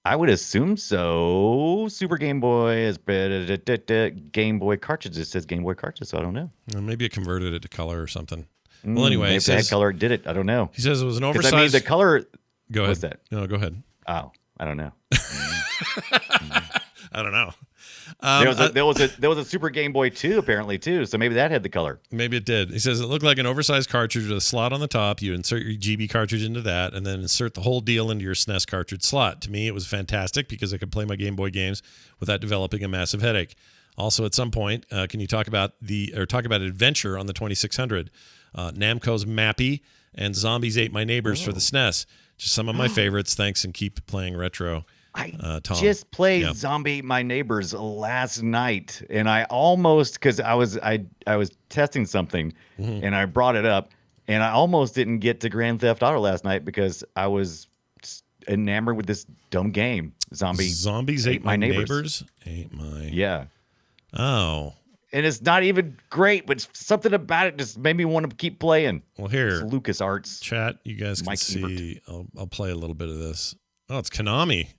Speaker 3: I would assume so. Super Game Boy is Game Boy cartridge. It says Game Boy cartridge, so I don't know.
Speaker 1: Or maybe it converted it to color or something. Well, anyway,
Speaker 3: if that color did it. I don't know.
Speaker 1: He says it was an oversized.
Speaker 3: I mean, the color.
Speaker 1: Go ahead.
Speaker 3: What's that?
Speaker 1: No, go ahead.
Speaker 3: Oh, I don't know.
Speaker 1: I don't know.
Speaker 3: There was a Super Game Boy 2 apparently too, so maybe that had the color.
Speaker 1: Maybe it did. He says it looked like an oversized cartridge with a slot on the top. You insert your GB cartridge into that, and then insert the whole deal into your SNES cartridge slot. To me, it was fantastic because I could play my Game Boy games without developing a massive headache. Also, at some point, can you talk about Adventure on the 2600, Namco's Mappy, and Zombies Ate My Neighbors for the SNES? Just some of my favorites. Thanks, and keep playing retro. Tom.
Speaker 3: Just played Zombie My Neighbors last night, and I almost, because I was testing something, and I brought it up, and I almost didn't get to Grand Theft Auto last night because I was enamored with this dumb game. Zombies Ate My Neighbors.
Speaker 1: Oh.
Speaker 3: And it's not even great, but something about it just made me want to keep playing.
Speaker 1: Well, here,
Speaker 3: it's LucasArts.
Speaker 1: Chat, you guys can see. I'll play a little bit of this. Oh, it's Konami.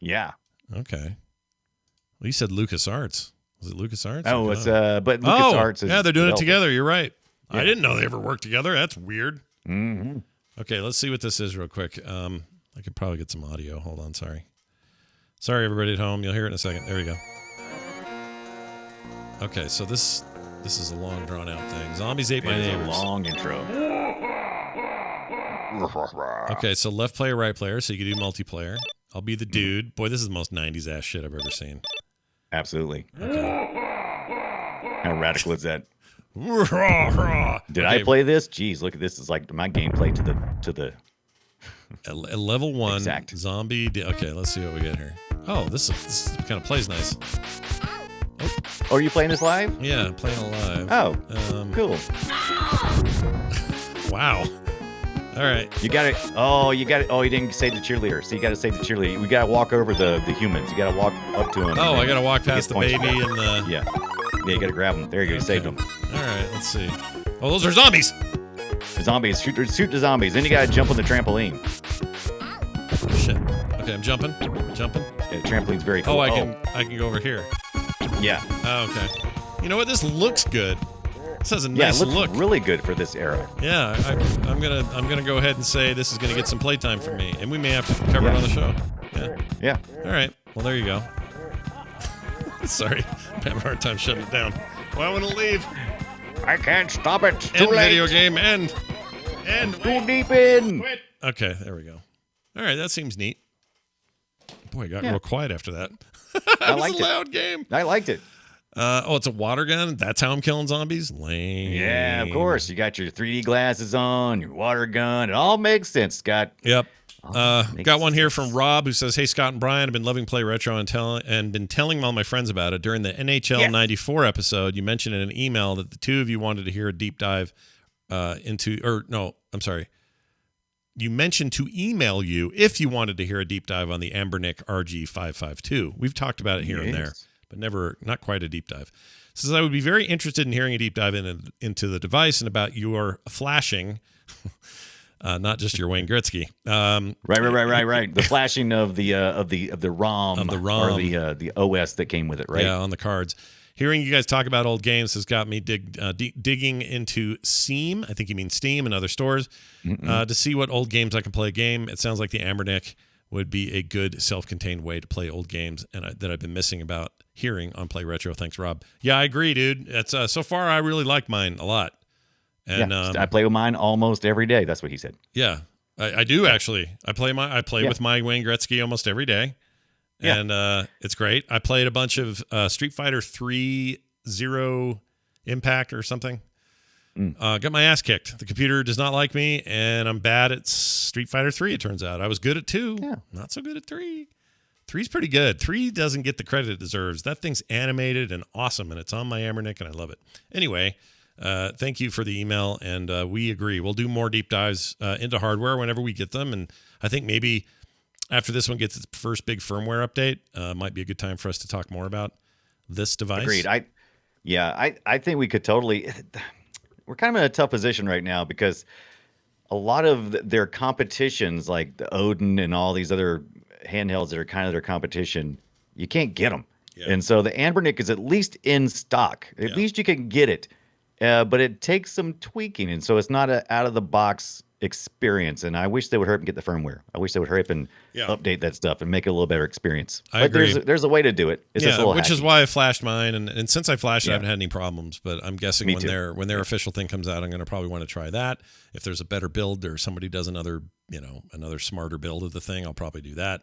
Speaker 3: Yeah.
Speaker 1: Okay. Well, you said LucasArts. Was it LucasArts?
Speaker 3: Oh, it's but LucasArts.
Speaker 1: Yeah, they're doing it together. You're right. Yeah. I didn't know they ever worked together. That's weird.
Speaker 3: Mm-hmm.
Speaker 1: Okay, let's see what this is real quick. I could probably get some audio. Hold on. Sorry, everybody at home. You'll hear it in a second. There we go. Okay, so this is a long drawn out thing. Zombies Ate My Neighbors.
Speaker 3: A long intro.
Speaker 1: Okay, so left player, right player, so you can do multiplayer. I'll be the dude. Boy, this is the most 90s ass shit I've ever seen.
Speaker 3: Absolutely.
Speaker 1: Okay.
Speaker 3: How radical is that? Did I play this? Jeez, look at this. It's like my gameplay to the
Speaker 1: level 1
Speaker 3: exact
Speaker 1: zombie. Okay, let's see what we get here. Oh, this kind of plays nice.
Speaker 3: Oh, are you playing this live?
Speaker 1: Yeah, I'm playing it live.
Speaker 3: Oh, cool.
Speaker 1: Wow. All right.
Speaker 3: You got it. Oh, you didn't save the cheerleader. So you got to save the cheerleader. We got to walk over the humans. You got to walk up to them.
Speaker 1: Oh, I got to walk past the baby and the...
Speaker 3: Yeah, you got to grab them. There you go. You saved them.
Speaker 1: All right, let's see. Oh, those are zombies.
Speaker 3: The zombies. Shoot the zombies. Then you got to jump on the trampoline.
Speaker 1: Oh, shit. Okay, I'm jumping.
Speaker 3: Yeah, the trampoline's very cool.
Speaker 1: Oh, I can go over here.
Speaker 3: Yeah.
Speaker 1: Oh, okay. You know what? This looks good. This has a nice
Speaker 3: it looks
Speaker 1: look.
Speaker 3: Really good for this era.
Speaker 1: Yeah, I'm gonna go ahead and say this is gonna get some playtime for me, and we may have to cover it on the show.
Speaker 3: Yeah.
Speaker 1: All right. Well, there you go. Sorry, I'm having a hard time shutting it down. Well, I want to leave.
Speaker 3: I can't stop it. It's too late.
Speaker 1: Video game. End.
Speaker 3: Too deep in.
Speaker 1: Quit. Okay, there we go. All right, that seems neat. Boy, it got real quiet after that.
Speaker 3: I liked
Speaker 1: it was a loud game.
Speaker 3: I liked it.
Speaker 1: It's a water gun. That's how I'm killing zombies. Lame.
Speaker 3: Yeah, of course. You got your 3D glasses on, your water gun. It all makes sense, Scott.
Speaker 1: Yep. Got one here from Rob who says, "Hey Scott and Brian, I've been loving Play Retro and been telling all my friends about it. During the NHL 94 episode, you mentioned in an email that the two of you wanted to hear a deep dive you mentioned to email you if you wanted to hear a deep dive on the Ambernick RG552. We've talked about it here and there, but not quite a deep dive. Says I would be very interested in hearing a deep dive into the device and about your flashing, not just your Wayne Gretzky.
Speaker 3: Right. The flashing of the ROM, or the OS that came with it, right?
Speaker 1: Yeah, on the cards. Hearing you guys talk about old games has got me digging into Steam. I think you mean Steam and other stores to see what old games I can play a game. It sounds like the Ambernick would be a good self-contained way to play old games and that I've been missing about hearing on Play Retro. Thanks, Rob. Yeah, I agree, dude. It's so far I really like mine a lot. And
Speaker 3: I play with mine almost every day. That's what he said.
Speaker 1: Yeah, I do actually. I play with my Wayne Gretzky almost every day.
Speaker 3: Yeah.
Speaker 1: And it's great. I played a bunch of Street Fighter 3 Zero Impact or something. Got my ass kicked. The computer does not like me, and I'm bad at Street Fighter 3, it turns out. I was good at 2, not so good at 3. 3's pretty good. 3 doesn't get the credit it deserves. That thing's animated and awesome, and it's on my Ambernick, and I love it. Anyway, thank you for the email, and we agree. We'll do more deep dives into hardware whenever we get them, and I think maybe after this one gets its first big firmware update, might be a good time for us to talk more about this device.
Speaker 3: Agreed. I think we could totally. We're kind of in a tough position right now because a lot of their competitions, like the Odin and all these other handhelds that are kind of their competition, you can't get them. Yeah. And so the Ambernick is at least in stock. At least you can get it, but it takes some tweaking, and so it's not an out of the box experience. And I wish they would hurry up and get the firmware. I wish they would hurry up and update that stuff and make it a little better experience.
Speaker 1: I agree.
Speaker 3: There's a way to do it. It's just a little
Speaker 1: which
Speaker 3: hacky.
Speaker 1: is why I flashed mine, and since I flashed it, I haven't had any problems. But I'm guessing when their official thing comes out, I'm going to probably want to try that. If there's a better build or somebody does another smarter build of the thing, I'll probably do that.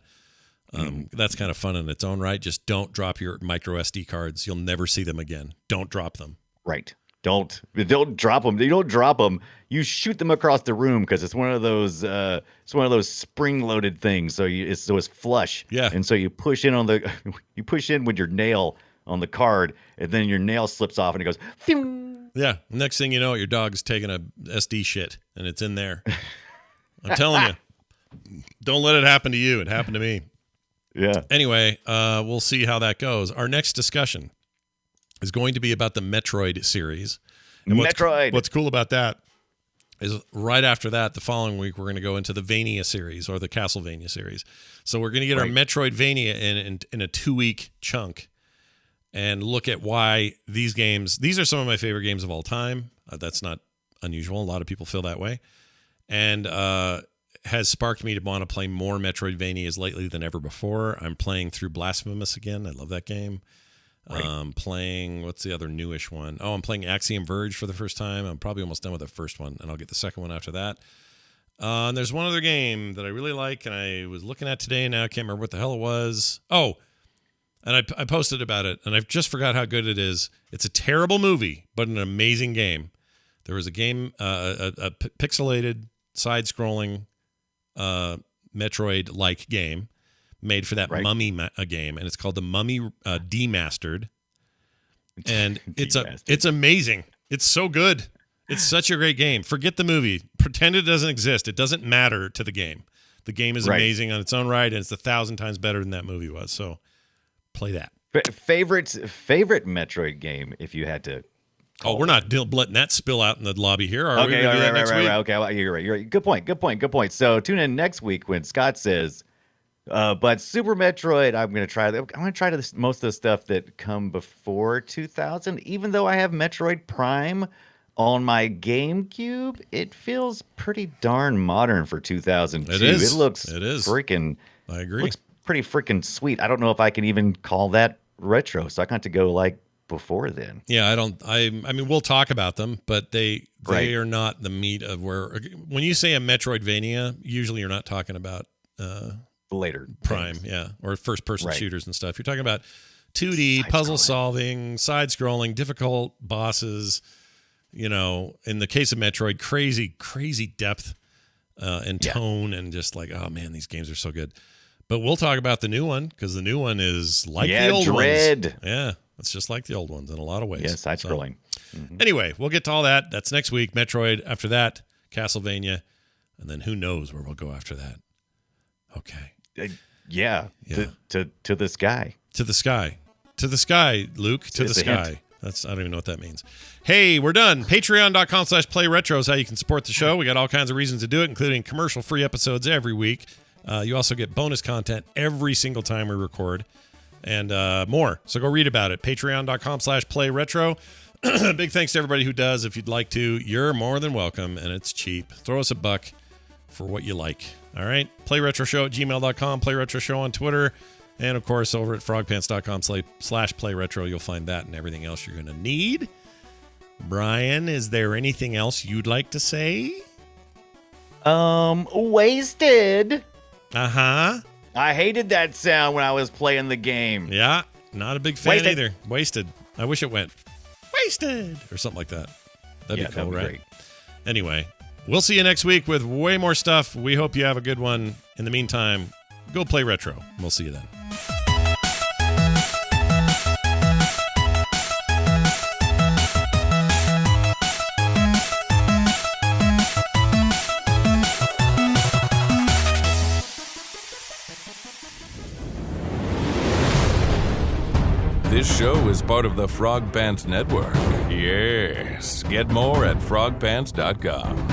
Speaker 1: That's kind of fun in its own right. Just don't drop your micro SD cards. You'll never see them again. Don't drop them.
Speaker 3: Right. Don't drop them. You don't drop them. You shoot them across the room because it's one of those spring-loaded things. So it's flush.
Speaker 1: Yeah.
Speaker 3: And so you push in with your nail on the card, and then your nail slips off and it goes. Phew!
Speaker 1: Yeah. Next thing you know, your dog's taking a SD shit and it's in there. I'm telling you, don't let it happen to you. It happened to me.
Speaker 3: Yeah.
Speaker 1: Anyway, we'll see how that goes. Our next discussion is going to be about the Metroid series. And what's cool about that is right after that, the following week, we're going to go into the Vania series or the Castlevania series. So we're going to get our Metroidvania in a 2-week chunk and look at why these are some of my favorite games of all time. That's not unusual. A lot of people feel that way. And has sparked me to want to play more Metroidvanias lately than ever before. I'm playing through Blasphemous again. I love that game. Playing, what's the other newish one? Oh, I'm playing Axiom Verge for the first time. I'm probably almost done with the first one, and I'll get the second one after that. And there's one other game that I really like, and I was looking at today, and now I can't remember what the hell it was. Oh, and I posted about it, and I just forgot how good it is. It's a terrible movie, but an amazing game. There was a game, a pixelated, side-scrolling Metroid-like game made for that Mummy game, and it's called the Mummy Demastered, and it's amazing. It's so good. It's such a great game. Forget the movie. Pretend it doesn't exist. It doesn't matter to the game. The game is amazing on its own right, and it's 1,000 times better than that movie was. So play that.
Speaker 3: Favorite Metroid game, if you had to.
Speaker 1: Oh, we're not letting that spill out in the lobby here. Are we?
Speaker 3: Right. Okay, well, you're right. Good point. So tune in next week when Scott says. But Super Metroid, I'm going to try. Most of the stuff that come before 2000. Even though I have Metroid Prime on my GameCube, it feels pretty darn modern for 2002.
Speaker 1: It is.
Speaker 3: It looks
Speaker 1: freaking. I agree.
Speaker 3: Looks pretty freaking sweet. I don't know if I can even call that retro. So I got to go like before then.
Speaker 1: Yeah, I mean, we'll talk about them, but they are not the meat of where. When you say a Metroidvania, usually you're not talking about.
Speaker 3: Later
Speaker 1: Prime, or first-person shooters and stuff. You're talking about 2D puzzle solving, side-scrolling, difficult bosses. In the case of Metroid, crazy depth and tone, and just like, oh man, these games are so good. But we'll talk about the new one because the new one is like the old ones. Yeah, it's just like the old ones in a lot of ways.
Speaker 3: Yeah, side-scrolling.
Speaker 1: Anyway, we'll get to all that. That's next week. Metroid. After that, Castlevania, and then who knows where we'll go after that. Okay.
Speaker 3: To the sky.
Speaker 1: To the sky. To the sky, Luke. To
Speaker 3: It's
Speaker 1: the
Speaker 3: a
Speaker 1: sky.
Speaker 3: hint.
Speaker 1: I don't even know what that means. Hey, we're done. Patreon.com/PlayRetro is how you can support the show. We got all kinds of reasons to do it, including commercial-free episodes every week. You also get bonus content every single time we record, and more. So go read about it. Patreon.com/PlayRetro. Big thanks to everybody who does. If you'd like to, you're more than welcome, and it's cheap. Throw us a buck for what you like. All right? PlayRetroShow@gmail.com. PlayRetroShow on Twitter. And, of course, over at frogpants.com/playretro, you'll find that and everything else you're going to need. Brian, is there anything else you'd like to say?
Speaker 3: Wasted.
Speaker 1: Uh-huh.
Speaker 3: I hated that sound when I was playing the game.
Speaker 1: Yeah, not a big fan
Speaker 3: Wasted.
Speaker 1: either. Wasted. I wish it went wasted or something like that. That'd be cool,
Speaker 3: that'd be
Speaker 1: right?
Speaker 3: great.
Speaker 1: Anyway, we'll see you next week with way more stuff. We hope you have a good one. In the meantime, go play retro. We'll see you then.
Speaker 8: This show is part of the Frog Pants Network. Yes. Get more at frogpants.com.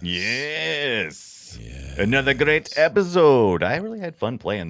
Speaker 3: Yes. Another great episode. I really had fun playing